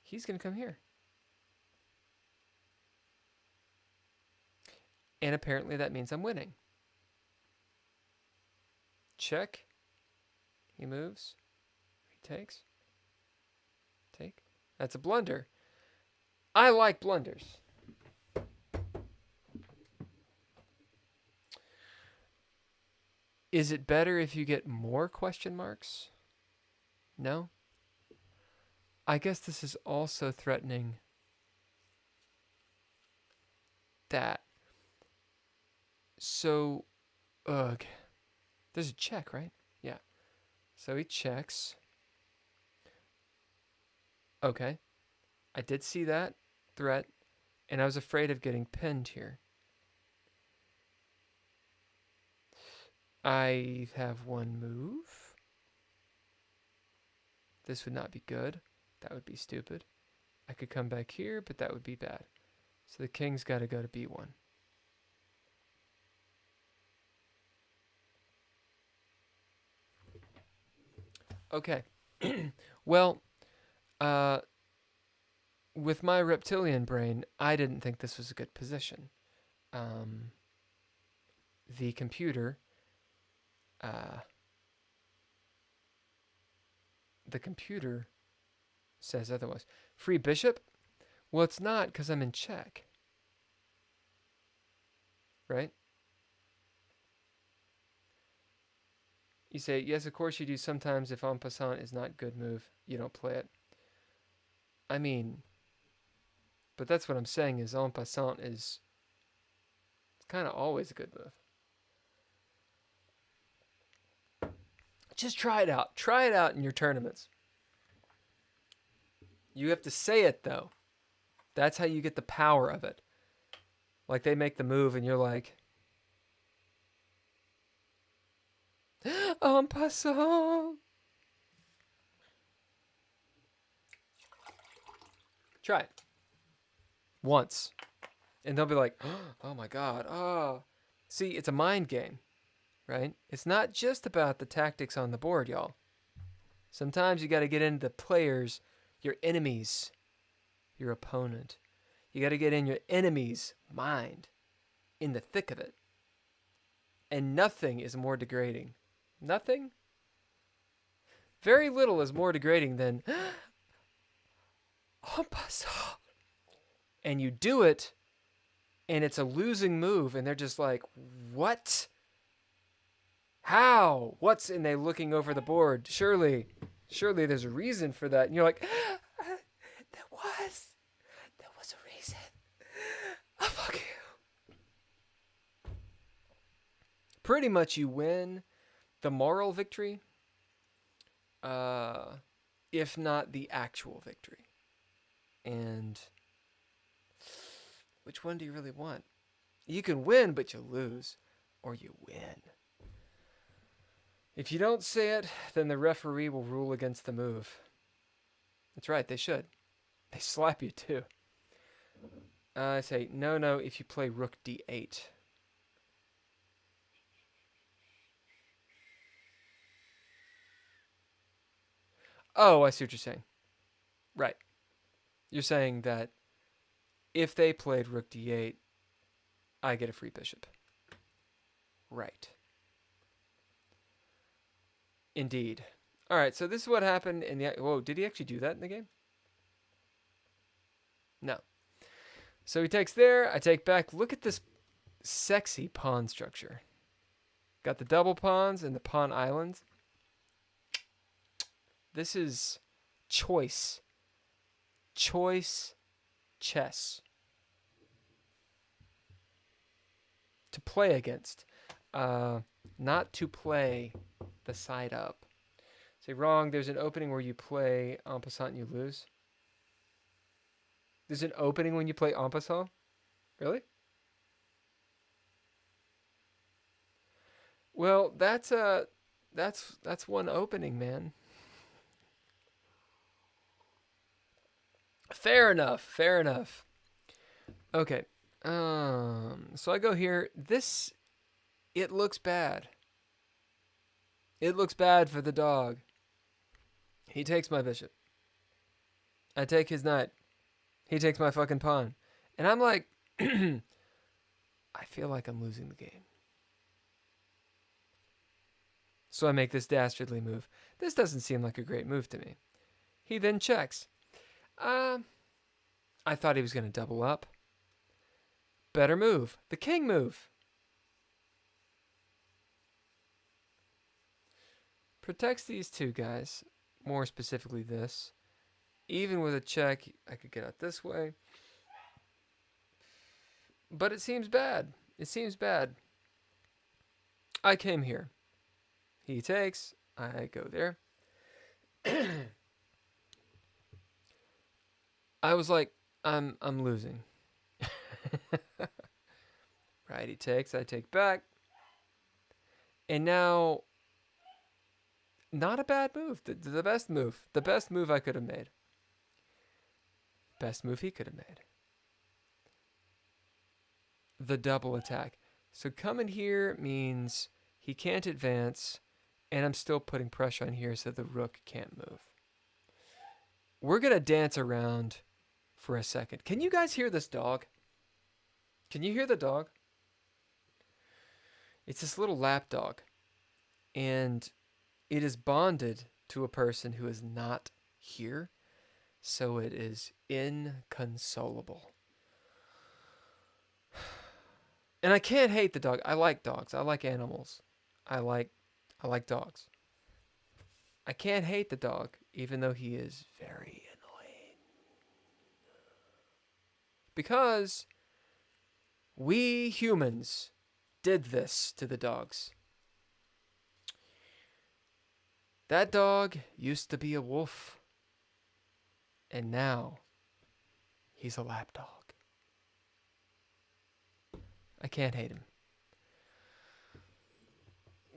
he's going to come here. And apparently that means I'm winning. Check. He moves. He takes. Take. That's a blunder. I like blunders. Is it better if you get more question marks? No? I guess this is also threatening that. So, there's a check, right? Yeah. So he checks. Okay. I did see that threat, and I was afraid of getting pinned here. I have one move. This would not be good. That would be stupid. I could come back here, but that would be bad. So the king's got to go to B1. Okay. Well, uh, with my reptilian brain, I didn't think this was a good position. Um, the computer, uh, the computer says otherwise. Free bishop? Well, it's not because I'm in check. Right? You say, yes, of course you do sometimes. If en passant is not good move, you don't play it. I mean, but that's what I'm saying is en passant is kind of always a good move. Just try it out. Try it out in your tournaments. You have to say it, though. That's how you get the power of it. Like, they make the move, and you're like, en passant. Try it. Once. And they'll be like, oh my God. Oh. See, it's a mind game, right? It's not just about the tactics on the board, y'all. Sometimes you got to get into the players, your enemies, your opponent. You got to get in your enemy's mind, in the thick of it. And nothing is more degrading. Nothing? Very little is more degrading than en passant. And you do it, and it's a losing move, and they're just like, what? How? What's, and they looking over the board. Surely there's a reason for that. And you're like, there was a reason. Oh, fuck you. Pretty much you win the moral victory, if not the actual victory. And which one do you really want? You can win, but you lose, or you win. If you don't say it, then the referee will rule against the move. That's right, they should. They slap you too. I say, no, if you play rook d8. Oh, I see what you're saying. Right. You're saying that if they played rook d8, I get a free bishop. Right. Indeed. All right, so this is what happened in the... Whoa, did he actually do that in the game? No. So he takes there, I take back. Look at this sexy pawn structure. Got the double pawns and the pawn islands. This is choice. Choice chess. To play against. Not to play the side up. Say wrong, there's an opening where you play en passant and you lose. There's an opening when you play en passant? Really? Well, that's one opening, man. Fair enough. Okay. So I go here. This, it looks bad. It looks bad for the dog. He takes my bishop. I take his knight. He takes my fucking pawn. And I'm like, I feel like I'm losing the game. So I make this dastardly move. This doesn't seem like a great move to me. He then checks. I thought he was going to double up. Better move. The king move. Protects these two guys. More specifically this. Even with a check, I could get out this way. But it seems bad. I came here. He takes. I go there. I was like, I'm losing. Right, he takes, I take back. And now, not a bad move. The best move. The best move I could have made. Best move he could have made. The double attack. So coming here means he can't advance, and I'm still putting pressure on here so the rook can't move. we're going to dance around for a second. Can you guys hear this dog? Can you hear the dog? It's this little lap dog. And it is bonded to a person who is not here. So it is inconsolable. And I can't hate the dog. I like dogs. I like animals. I like dogs. I can't hate the dog, even though he is very annoying. Because we humans did this to the dogs. That dog used to be a wolf. And now he's a lapdog. I can't hate him.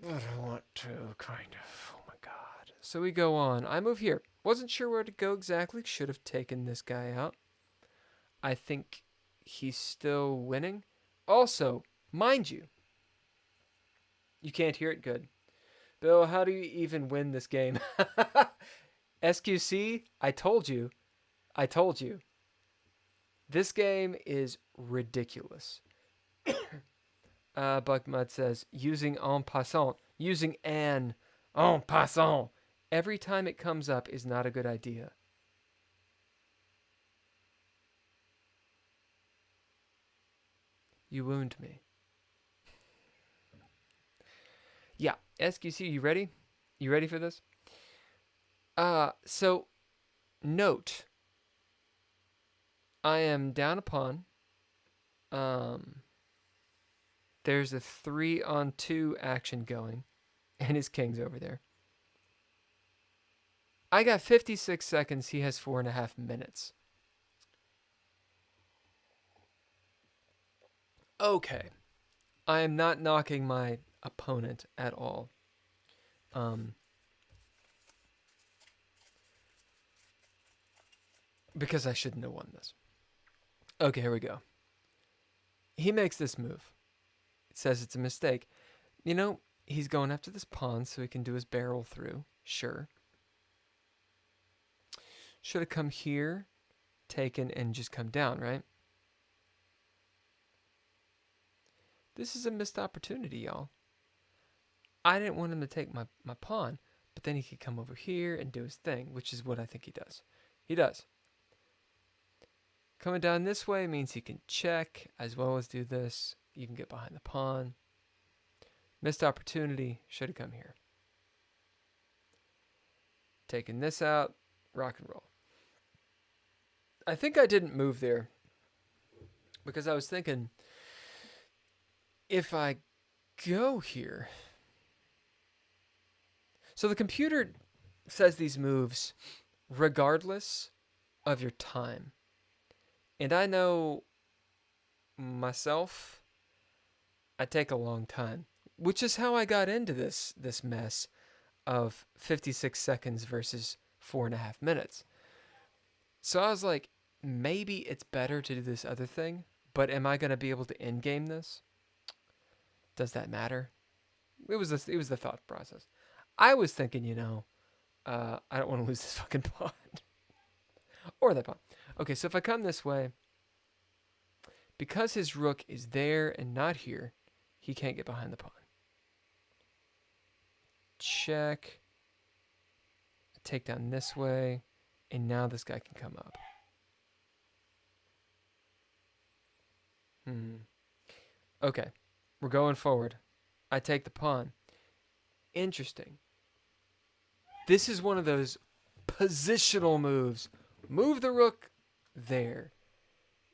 But I want to, kind of. Oh my god. So we go on. I move here. Wasn't sure where to go exactly. Should have taken this guy out. I think he's still winning. Also, mind you, you can't hear it good. Bill, how do you even win this game? SQC, I told you. This game is ridiculous. Buckmud says, using en passant. Using an en passant. Every time it comes up is not a good idea. You wound me. Yeah, SQC, you ready? You ready for this? So, note, I am down a pawn. There's a 3-on-2 action going, and his king's over there. I got 56 seconds. He has 4.5 minutes. Okay. I am not knocking my opponent at all. Because I shouldn't have won this. Okay, here we go. He makes this move. It says it's a mistake. You know, he's going after this pawn so he can do his barrel through. Sure. Should have come here, taken, and just come down, right? This is a missed opportunity, y'all. I didn't want him to take my pawn, but then he could come over here and do his thing, which is what I think he does. He does. Coming down this way means he can check as well as do this. You can get behind the pawn. Missed opportunity. Should have come here. Taking this out. Rock and roll. I think I didn't move there because I was thinking if I go here. So the computer says these moves regardless of your time. And I know myself, I take a long time, which is how I got into this mess of 56 seconds versus 4.5 minutes. So I was like, maybe it's better to do this other thing, but am I going to be able to end game this? Does that matter? It was the thought process. I was thinking, I don't want to lose this fucking pawn. Or that pawn. Okay, so if I come this way, because his rook is there and not here, he can't get behind the pawn. Check. Take down this way, and now this guy can come up. Okay, we're going forward. I take the pawn. Interesting. This is one of those positional moves. Move the rook there.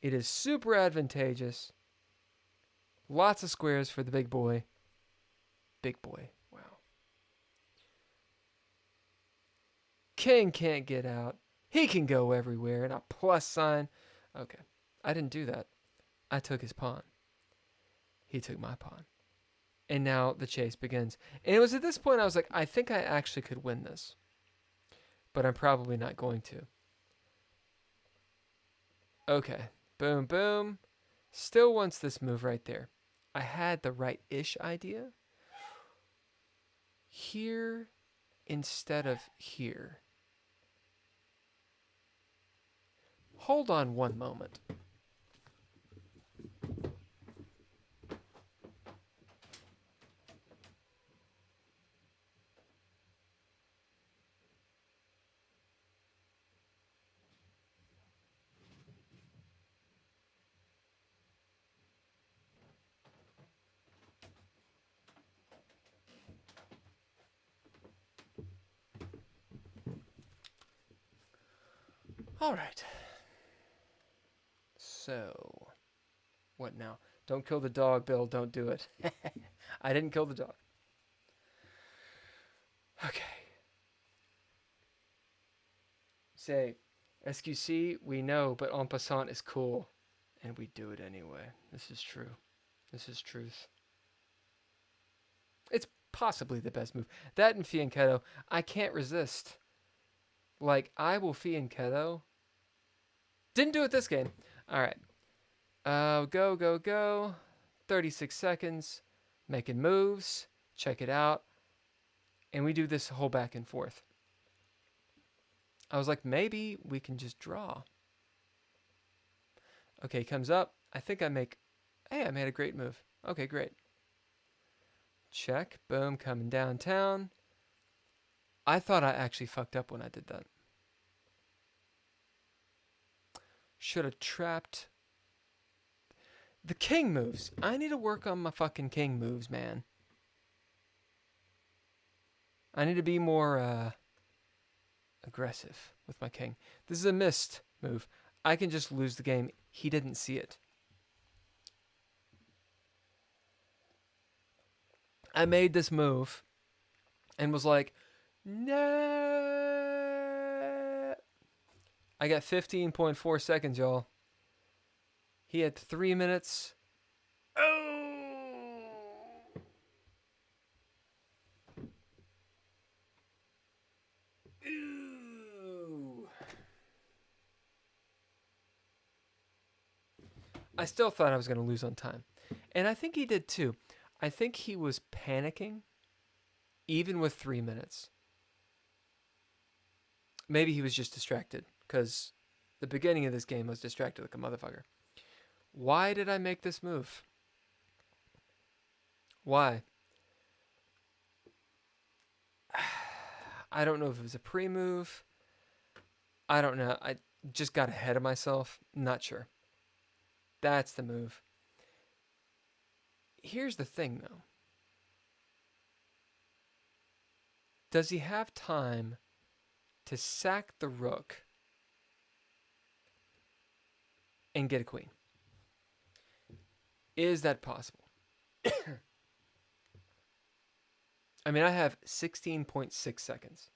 It is super advantageous. Lots of squares for the big boy. Big boy. Wow. King can't get out. He can go everywhere. And a plus sign. Okay. I didn't do that. I took his pawn. He took my pawn. And now the chase begins. And it was at this point I was like, I think I actually could win this. But I'm probably not going to. Okay. Boom, boom. Still wants this move right there. I had the right-ish idea. Here instead of here. Hold on one moment. All right. So, what now? Don't kill the dog, Bill. Don't do it. I didn't kill the dog. Okay. Say, SQC, we know, but en passant is cool. And we do it anyway. This is true. This is truth. It's possibly the best move. That and Fianchetto, I can't resist. Like, I will Fianchetto. Didn't do it this game. All right. Go, go, go. 36 seconds. Making moves. Check it out. And we do this whole back and forth. I was like, maybe we can just draw. Okay, comes up. I think I make... Hey, I made a great move. Okay, great. Check. Boom, coming downtown. I thought I actually fucked up when I did that. Should have trapped... The king moves. I need to work on my fucking king moves, man. I need to be more aggressive with my king. This is a missed move. I can just lose the game. He didn't see it. I made this move and was like, no. I got 15.4 seconds, y'all. He had 3 minutes. Oh! Ooh. I still thought I was going to lose on time. And I think he did too. I think he was panicking, even with 3 minutes. Maybe he was just distracted, because the beginning of this game I was distracted like a motherfucker. Why did I make this move? Why? I don't know if it was a pre-move. I don't know. I just got ahead of myself. Not sure. That's the move. Here's the thing, though. Does he have time to sack the rook and get a queen? Is that possible? I mean, I have 16.6 seconds.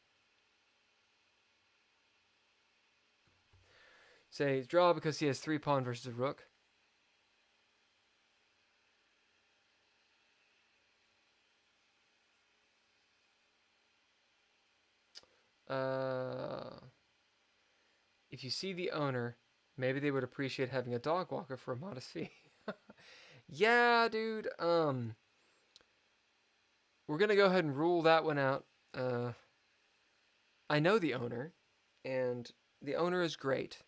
Say draw because he has 3 pawn versus a rook. If you see the owner, maybe they would appreciate having a dog walker for a modest fee. Yeah, dude. We're gonna go ahead and rule that one out. I know the owner, and the owner is great,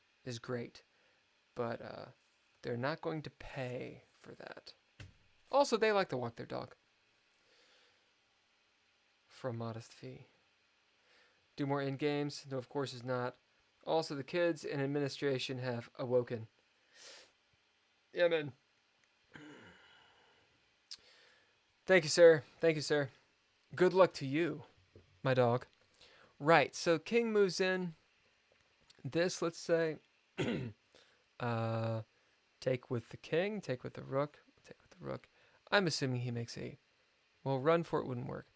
but they're not going to pay for that. Also, they like to walk their dog for a modest fee. Do more in games? No, of course is not. Also, the kids and administration have awoken. Yeah, man. Thank you, sir. Thank you, sir. Good luck to you, my dog. Right, so king moves in. This, let's say, take with the king, take with the rook, take with the rook. I'm assuming he makes a... Well, run for it wouldn't work.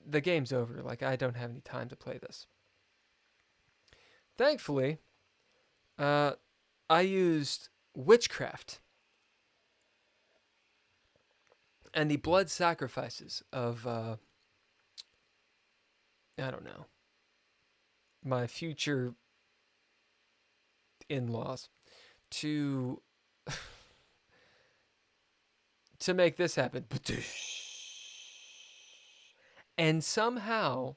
The game's over. Like, I don't have any time to play this. Thankfully, I used witchcraft and the blood sacrifices of, I don't know, my future in-laws to make this happen. And somehow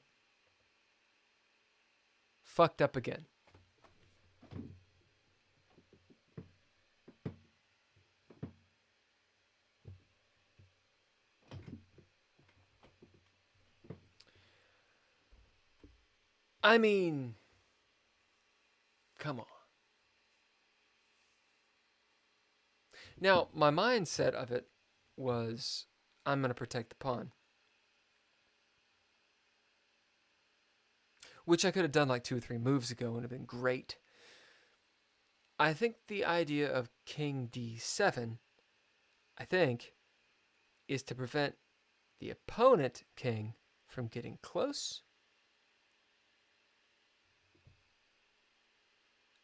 fucked up again. I mean, come on. Now, my mindset of it was I'm going to protect the pawn. Which I could have done like 2 or 3 moves ago and would have been great. I think the idea of king d7, I think, is to prevent the opponent king from getting close.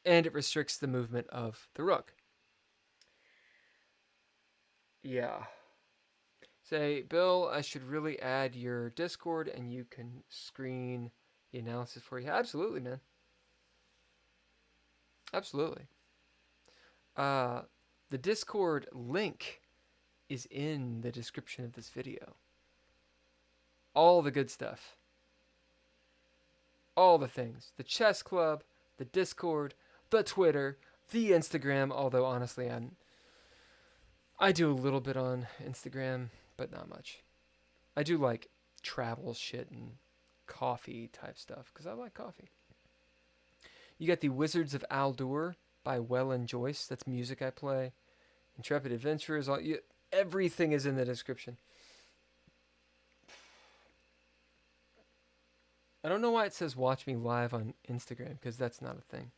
And it restricts the movement of the rook. Yeah. Say, Bill, I should really add your Discord and you can screen the analysis for you. Absolutely, man. Absolutely. The Discord link is in the description of this video. All the good stuff. All the things. The chess club, the Discord, the Twitter, the Instagram, although honestly I do a little bit on Instagram, but not much. I do like travel shit and coffee type stuff because I like coffee. You got the Wizards of Aldur by Welland, Joyce. That's music I play. Intrepid Adventurers. Everything is in the description. I don't know why it says watch me live on Instagram because that's not a thing.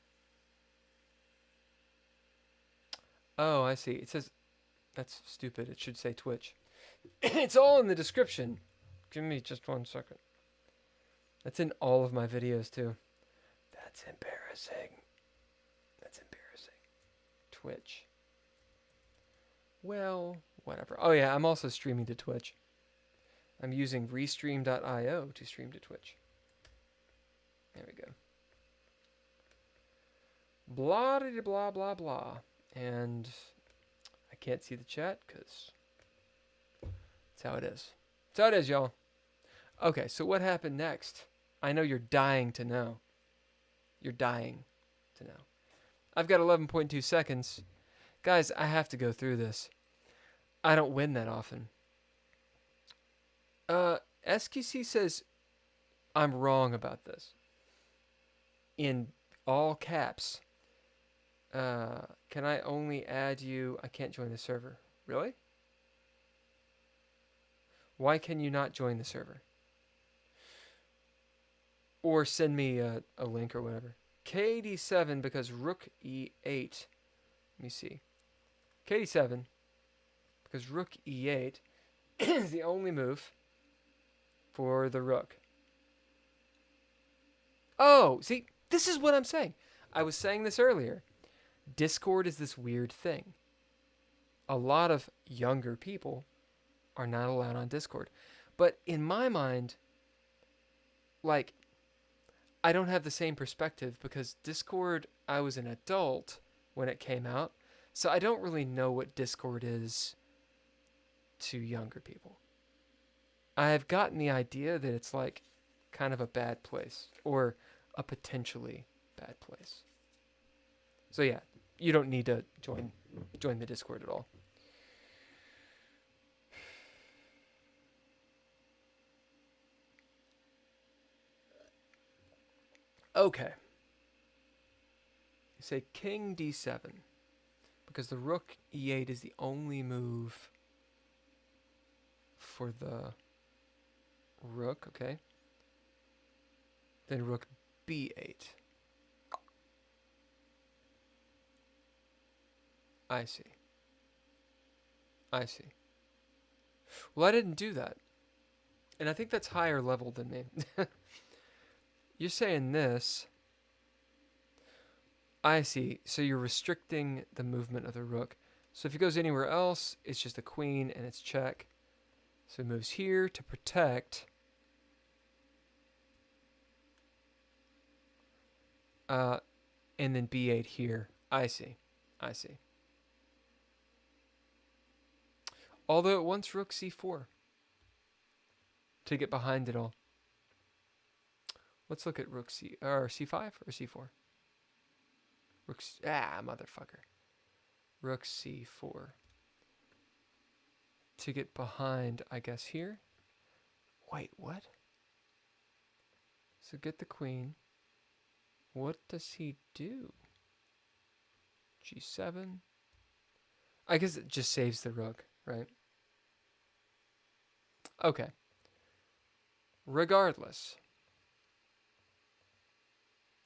Oh, I see. It says, that's stupid. It should say Twitch. It's all in the description. Give me just 1 second. That's in all of my videos too. That's embarrassing. That's embarrassing. Twitch. Well, whatever. Oh yeah, I'm also streaming to Twitch. I'm using restream.io to stream to Twitch. There we go. Blah, blah, blah, blah. And I can't see the chat because that's how it is. That's how it is, y'all. Okay, so what happened next? I know you're dying to know. You're dying to know. I've got 11.2 seconds. Guys, I have to go through this. I don't win that often. SQC says I'm wrong about this. In all caps. Can I only add you? I can't join the server. Really? Why can you not join the server? Or send me a link or whatever. KD7 because rook e8. Let me see. KD7 because rook e8 is the only move for the rook. Oh, see, this is what I'm saying. I was saying this earlier. Discord is this weird thing. A lot of younger people are not allowed on Discord. But in my mind, like, I don't have the same perspective because Discord, I was an adult when it came out. So I don't really know what Discord is to younger people. I have gotten the idea that it's like kind of a bad place or a potentially bad place. So yeah, you don't need to join the Discord at all. Okay. You say king d7 because the rook e8 is the only move for the rook, okay? Then rook b8. I see. I see. Well, I didn't do that. And I think that's higher level than me. You're saying this. I see. So you're restricting the movement of the rook. So if he goes anywhere else, it's just a queen and it's check. So he moves here to protect. And then b8 here. I see. I see. Although it wants rook c4 to get behind it all. Let's look at rook or c5 or c4. Rook motherfucker. Rook c4 to get behind, I guess here. Wait, what? So get the queen. What does he do? G7. I guess it just saves the rook, right? Okay. Regardless.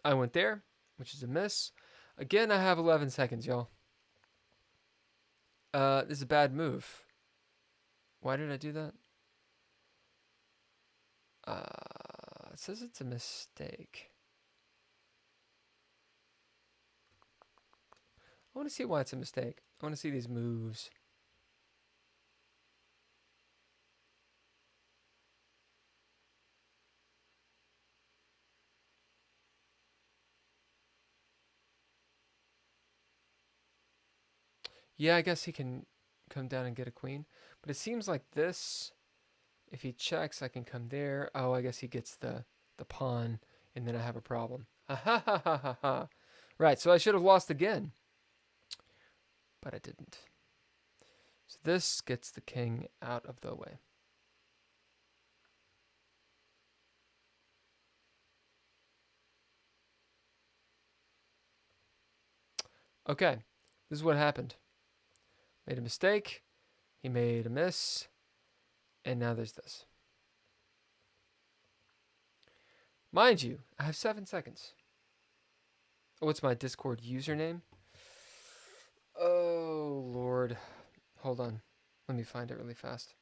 I went there, which is a miss. Again, I have 11 seconds, y'all. This is a bad move. Why did I do that? It says it's a mistake. I want to see why it's a mistake. I want to see these moves. Yeah, I guess he can come down and get a queen. But it seems like this, if he checks, I can come there. Oh, I guess he gets the pawn, and then I have a problem. Ha ha ha ha ha ha. Right, so I should have lost again. But I didn't. So this gets the king out of the way. Okay, this is what happened. Made a mistake, he made a miss, and now there's this. Mind you, I have 7 seconds. What's my Discord username? Oh, Lord. Hold on. Let me find it really fast.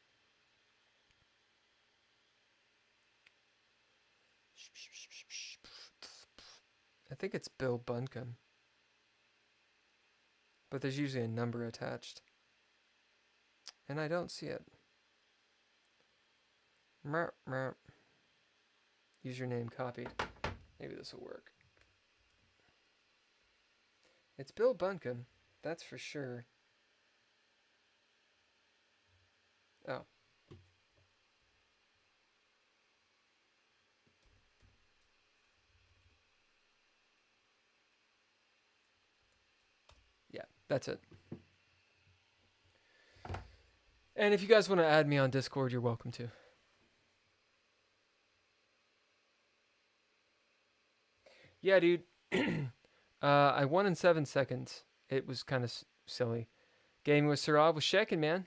I think it's Bill Buncombe. But there's usually a number attached. And I don't see it. Merp, merp. Username copied. Maybe this will work. It's Bill Buncombe. That's for sure. Oh. Yeah, that's it. And if you guys want to add me on Discord, you're welcome to. Yeah, dude. I won in 7 seconds. It was kind of silly. Gaming with Sarav was shaking, man.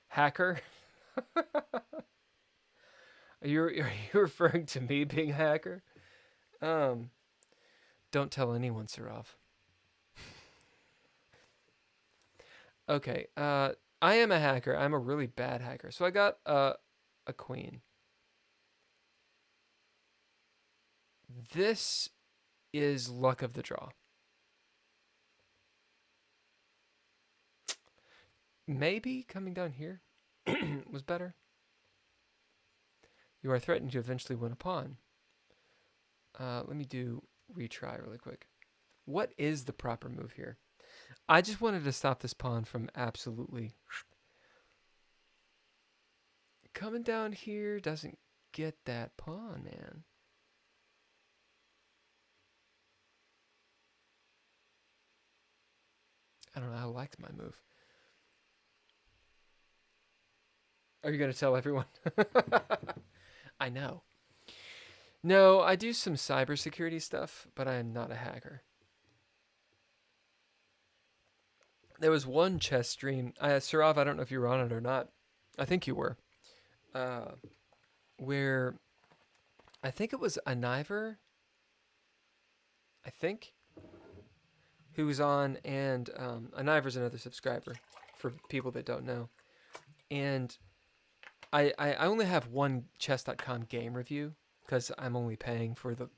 Hacker. Are you referring to me being a hacker? Don't tell anyone, Sarav. Okay. I am a hacker. I'm a really bad hacker. So I got a queen. This is luck of the draw. Maybe coming down here was better. You are threatening to eventually win a pawn. Let me do retry really quick. What is the proper move here? I just wanted to stop this pawn from absolutely coming down here. Doesn't get that pawn, man. I don't know. I liked my move. Are you going to tell everyone? I know. No, I do some cybersecurity stuff, but I am not a hacker. There was one chess stream. Sarav, I don't know if you were on it or not. I think you were. Where I think it was Aniver. I think. Who was on, and Aniver's another subscriber for people that don't know. And I only have one chess.com game review because I'm only paying for the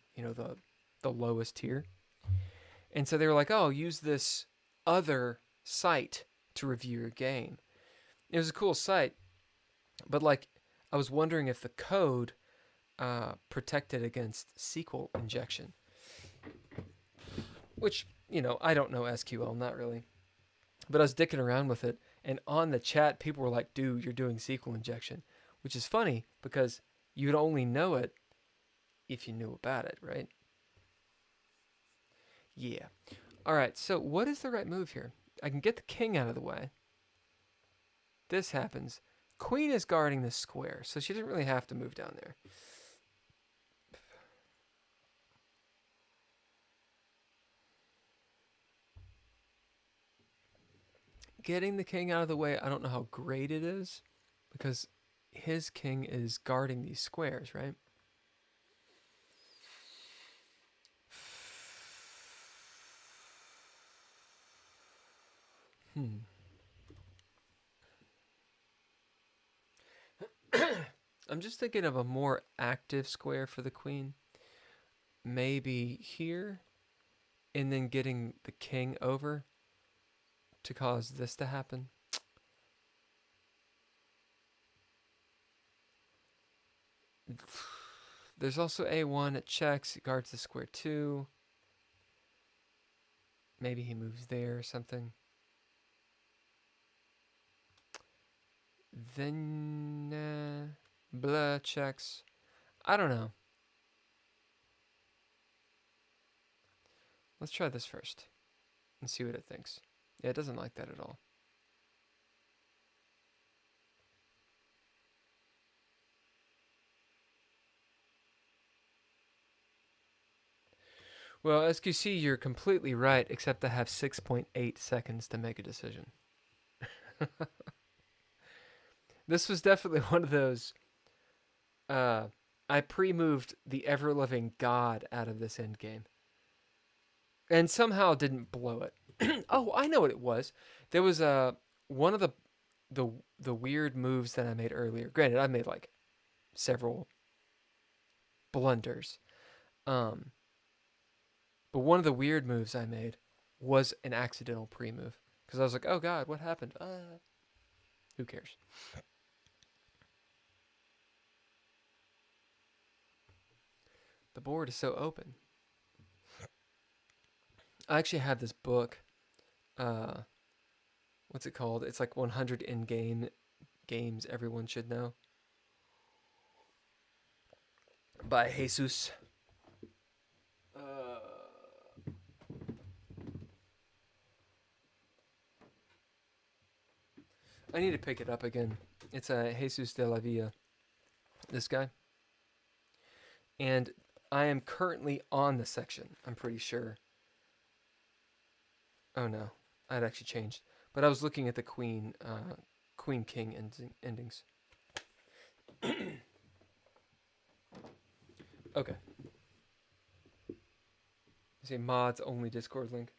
lowest tier. And so they were like, "Oh, use this other site to review your game." It was a cool site, but like I was wondering if the code protected against SQL injection, which I don't know SQL, not really, but I was dicking around with it, and on the chat people were like, "Dude, you're doing SQL injection," which is funny because you'd only know it if you knew about it, right? Yeah. All right, so what is the right move here? I can get the king out of the way. This happens. Queen is guarding the square, so she doesn't really have to move down there. getting the king out of the way, I don't know how great it is, because his king is guarding these squares, right? I'm just thinking of a more active square for the queen. Maybe here, and then getting the king over to cause this to happen. There's also a1. It checks. It guards the square too. Maybe he moves there or something. Then blah checks. I don't know. Let's try this first and see what it thinks. Yeah, it doesn't like that at all. Well, as you see, you're completely right, except I have 6.8 seconds to make a decision. This was definitely one of those. I pre-moved the ever-loving God out of this endgame. And somehow didn't blow it. Oh, I know what it was. There was one of the weird moves that I made earlier. Granted, I made like several blunders. But one of the weird moves I made was an accidental pre-move. Because I was like, oh God, what happened? Who cares? The board is so open. I actually have this book. What's it called? It's like 100 in-game games everyone should know. By Jesus. I need to pick it up again. It's Jesus de la Villa. This guy. And I am currently on the section, I'm pretty sure. Oh no, I'd actually changed. But I was looking at the Queen King endings. Okay. See, mods only Discord link.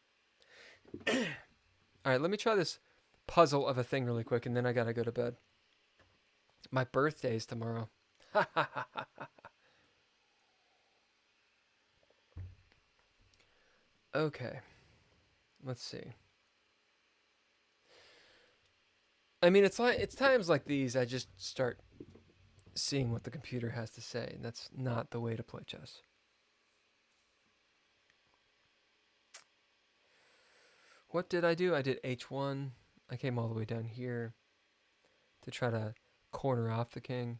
Alright, let me try this puzzle of a thing really quick, and then I gotta go to bed. My birthday's tomorrow. Okay. Let's see. I mean, it's times like these I just start seeing what the computer has to say, and that's not the way to play chess. What did I do? I did H1. I came all the way down here to try to corner off the king.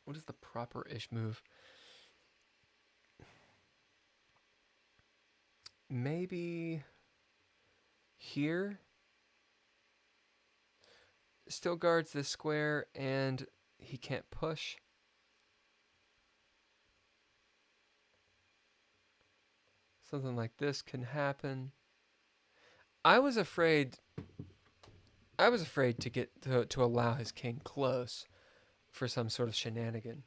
What is the proper-ish move? Maybe here. Still guards this square, and he can't push. Something like this can happen. I was afraid to get to allow his king close for some sort of shenanigan.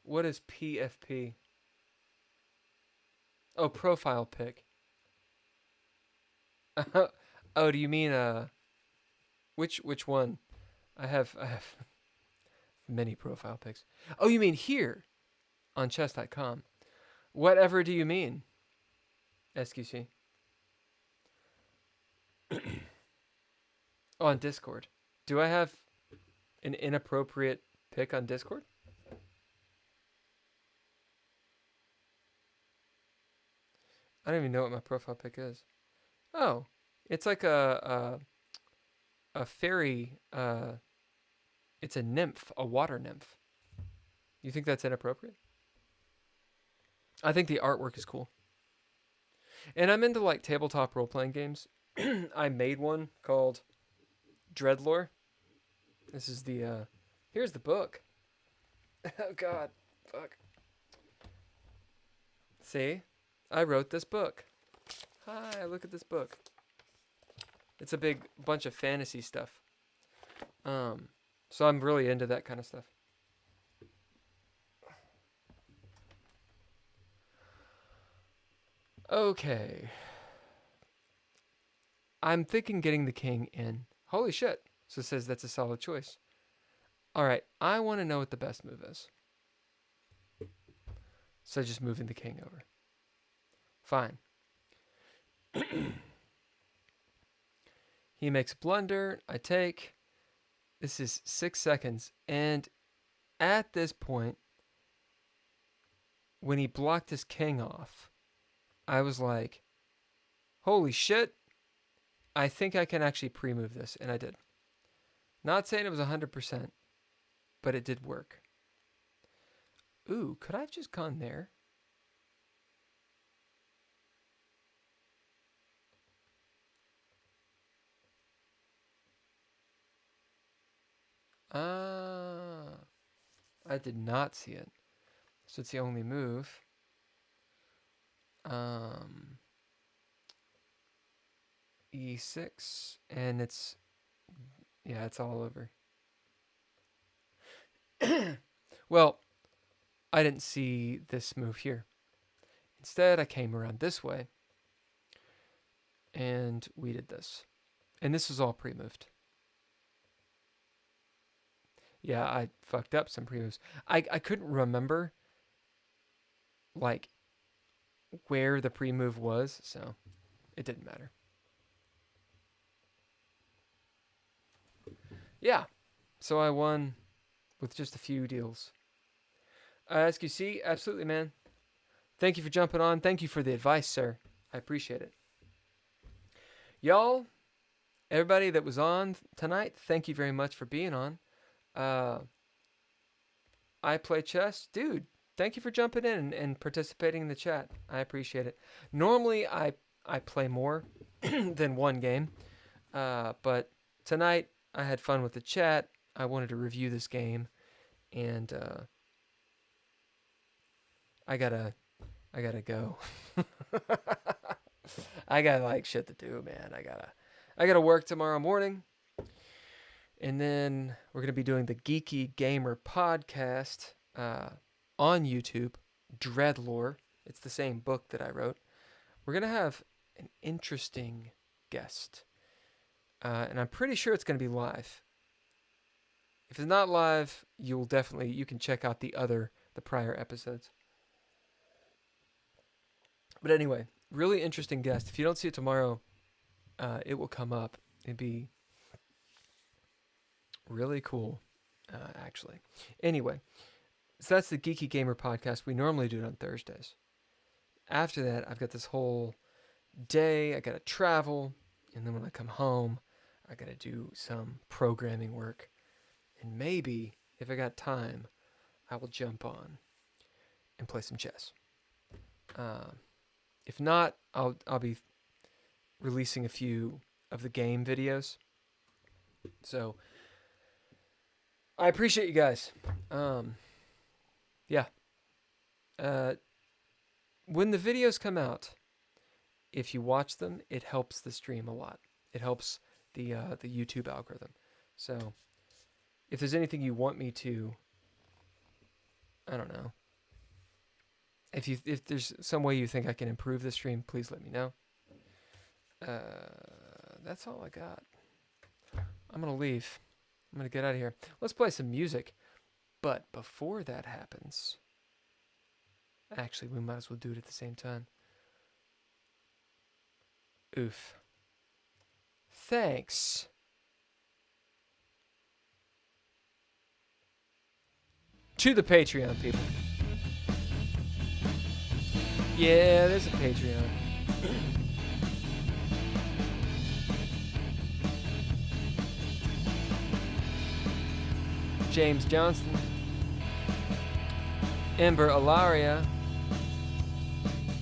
What is PFP? Oh, profile pic. Oh, do you mean which one? I have many profile pics. Oh, you mean here on chess.com. Whatever do you mean? SQC. Oh, on Discord. Do I have an inappropriate pic on Discord? I don't even know what my profile pic is. Oh, it's like a fairy. It's a nymph, a water nymph. You think that's inappropriate? I think the artwork is cool. And I'm into like tabletop role-playing games. I made one called Dreadlore. This is the here's the book. Oh God, Fuck. See? I wrote this book. Hi, look at this book. It's a big bunch of fantasy stuff. So I'm really into that kind of stuff. Okay. I'm thinking getting the king in. Holy shit. So it says that's a solid choice. All right. I want to know what the best move is. So just moving the king over. Fine. He makes a blunder. I take. This is 6 seconds. And at this point, when he blocked his king off, I was like, holy shit. I think I can actually pre-move this. And I did. Not saying it was 100%, but it did work. Ooh, could I have just gone there? I did not see it. So it's the only move. E6, and it's, yeah, it's all over. Well, I didn't see this move here. Instead, I came around this way, and we did this. And this was all pre-moved. Yeah, I fucked up some pre-moves. I couldn't remember, like, where the pre-move was, so it didn't matter. Yeah, so I won with just a few deals. SQC, absolutely, man. Thank you for jumping on. Thank you for the advice, sir. I appreciate it. Y'all, everybody that was on tonight, thank you very much for being on. I play chess. Dude, thank you for jumping in and participating in the chat. I appreciate it. Normally, I play more than one game. But tonight, I had fun with the chat. I wanted to review this game. And I gotta go. I got like shit to do, man. I gotta work tomorrow morning. And then we're gonna be doing the Geeky Gamer podcast on YouTube, Dreadlore. It's the same book that I wrote. We're gonna have an interesting guest. And I'm pretty sure it's gonna be live. If it's not live, you can check out the prior episodes. But anyway, really interesting guest. If you don't see it tomorrow, it will come up. It'd be really cool, actually. Anyway, so that's the Geeky Gamer podcast. We normally do it on Thursdays. After that, I've got this whole day. I got to travel. And then when I come home, I got to do some programming work. And maybe, if I got time, I will jump on and play some chess. If not, I'll be releasing a few of the game videos. So I appreciate you guys. Yeah. When the videos come out, if you watch them, it helps the stream a lot. It helps the YouTube algorithm. So if there's anything you want me to, I don't know. If there's some way you think I can improve the stream, please let me know. That's all I got. I'm going to leave. I'm going to get out of here. Let's play some music. But before that happens, actually, we might as well do it at the same time. Oof. Thanks. To the Patreon people. Yeah, there's a Patreon. James Johnston, Ember Ellaria,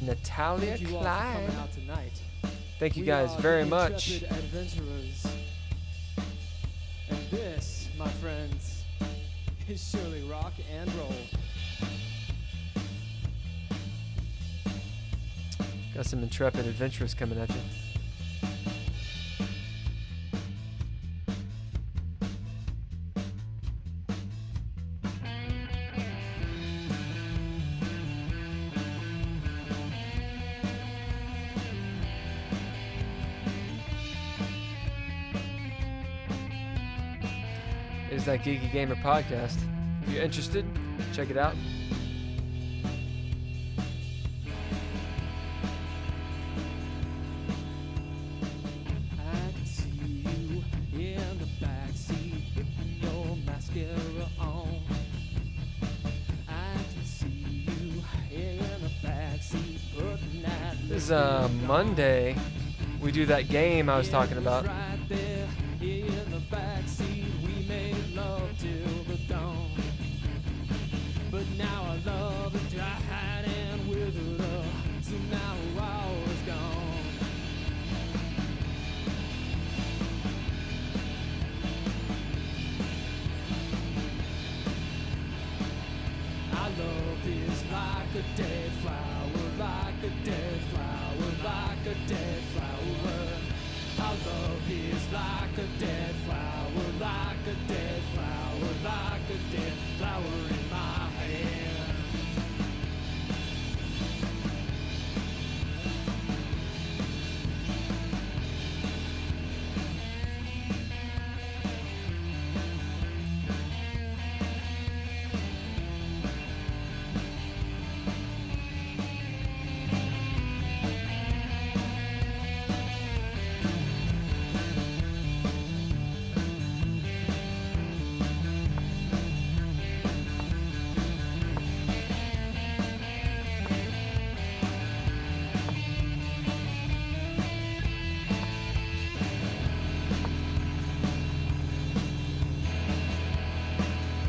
Natalia Thank you all for Cline. coming out tonight. Thank you We guys are very the much. Intrepid Adventurers. And this, my friends, is surely rock and roll. Got some Intrepid Adventurers coming at you. Is that Geeky Gamer podcast? If you're interested, check it out. I can see you in the backseat with your mascara on. I can see you in the backseat putting that. This is Monday. We do that game I was talking about. Right there in the backseat, we made love till the dawn. But now our love is dried and withered up, so now all is gone. Our love is like a dead flower, like a dead flower, like a dead flower. Our love is like a dead flower, like a dead flower, like a dead flower in my hand.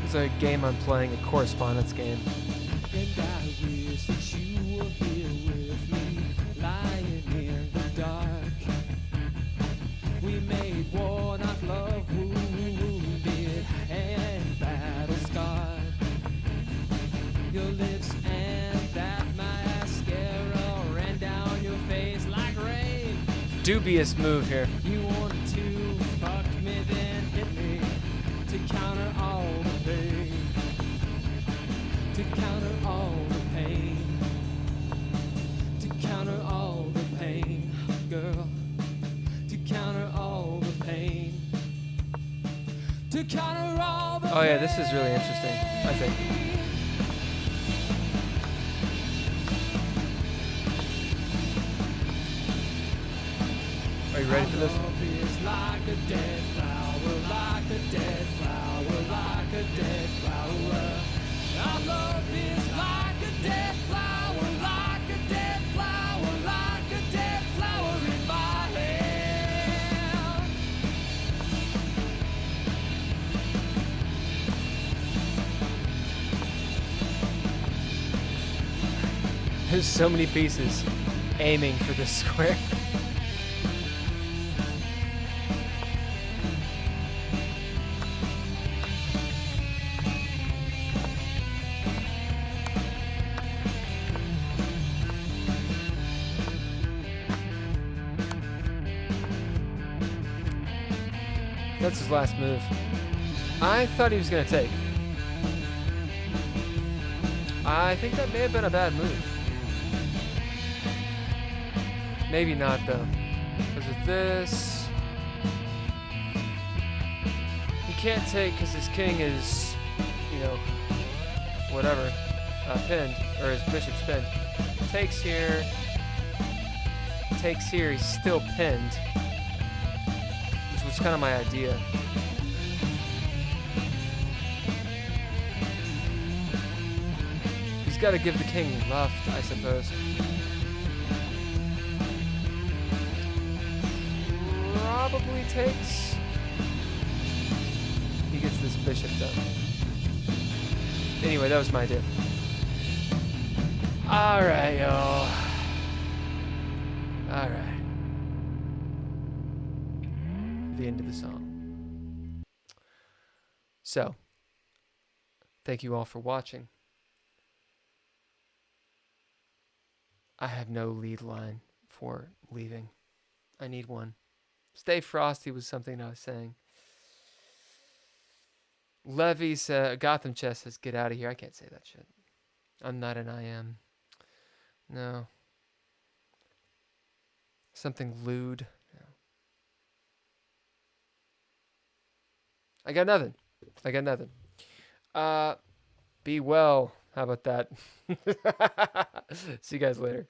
It's a game I'm playing, a correspondence game. And I wish that you were here with me, lying in the dark. We made war, not love, wounded and battle scarred. Your lips and that mascara ran down your face like rain. Dubious move here. You wanted to fuck me, then hit me to counter all the pain. To counter all the pain. To counter all the pain, girl. To counter all the pain. To counter all the Oh yeah, this is really interesting, I think. Are you ready for this? Love is like a dead flower, like a dead flower, like a dead flower. Our love is like a dead flower, like a dead flower, like a dead flower in my hand. There's so many pieces aiming for this square. That's his last move. I thought he was going to take. I think that may have been a bad move. Maybe not, though. Because of this... He can't take because his king is, you know, whatever, pinned, or his bishop's pinned. Takes here. Takes here, he's still pinned. Which was kind of my idea. He's got to give the king left, I suppose. Probably takes. He gets this bishop done. Anyway, that was my idea. Alright, y'all. Alright. The end of the song. So, thank you all for watching. I have no lead line for leaving. I need one. Stay frosty was something I was saying. Levy said, Gotham Chess says, get out of here. I can't say that shit. I'm not an I am. No. Something lewd. No. I got nothing. Be well. How about that? See you guys later.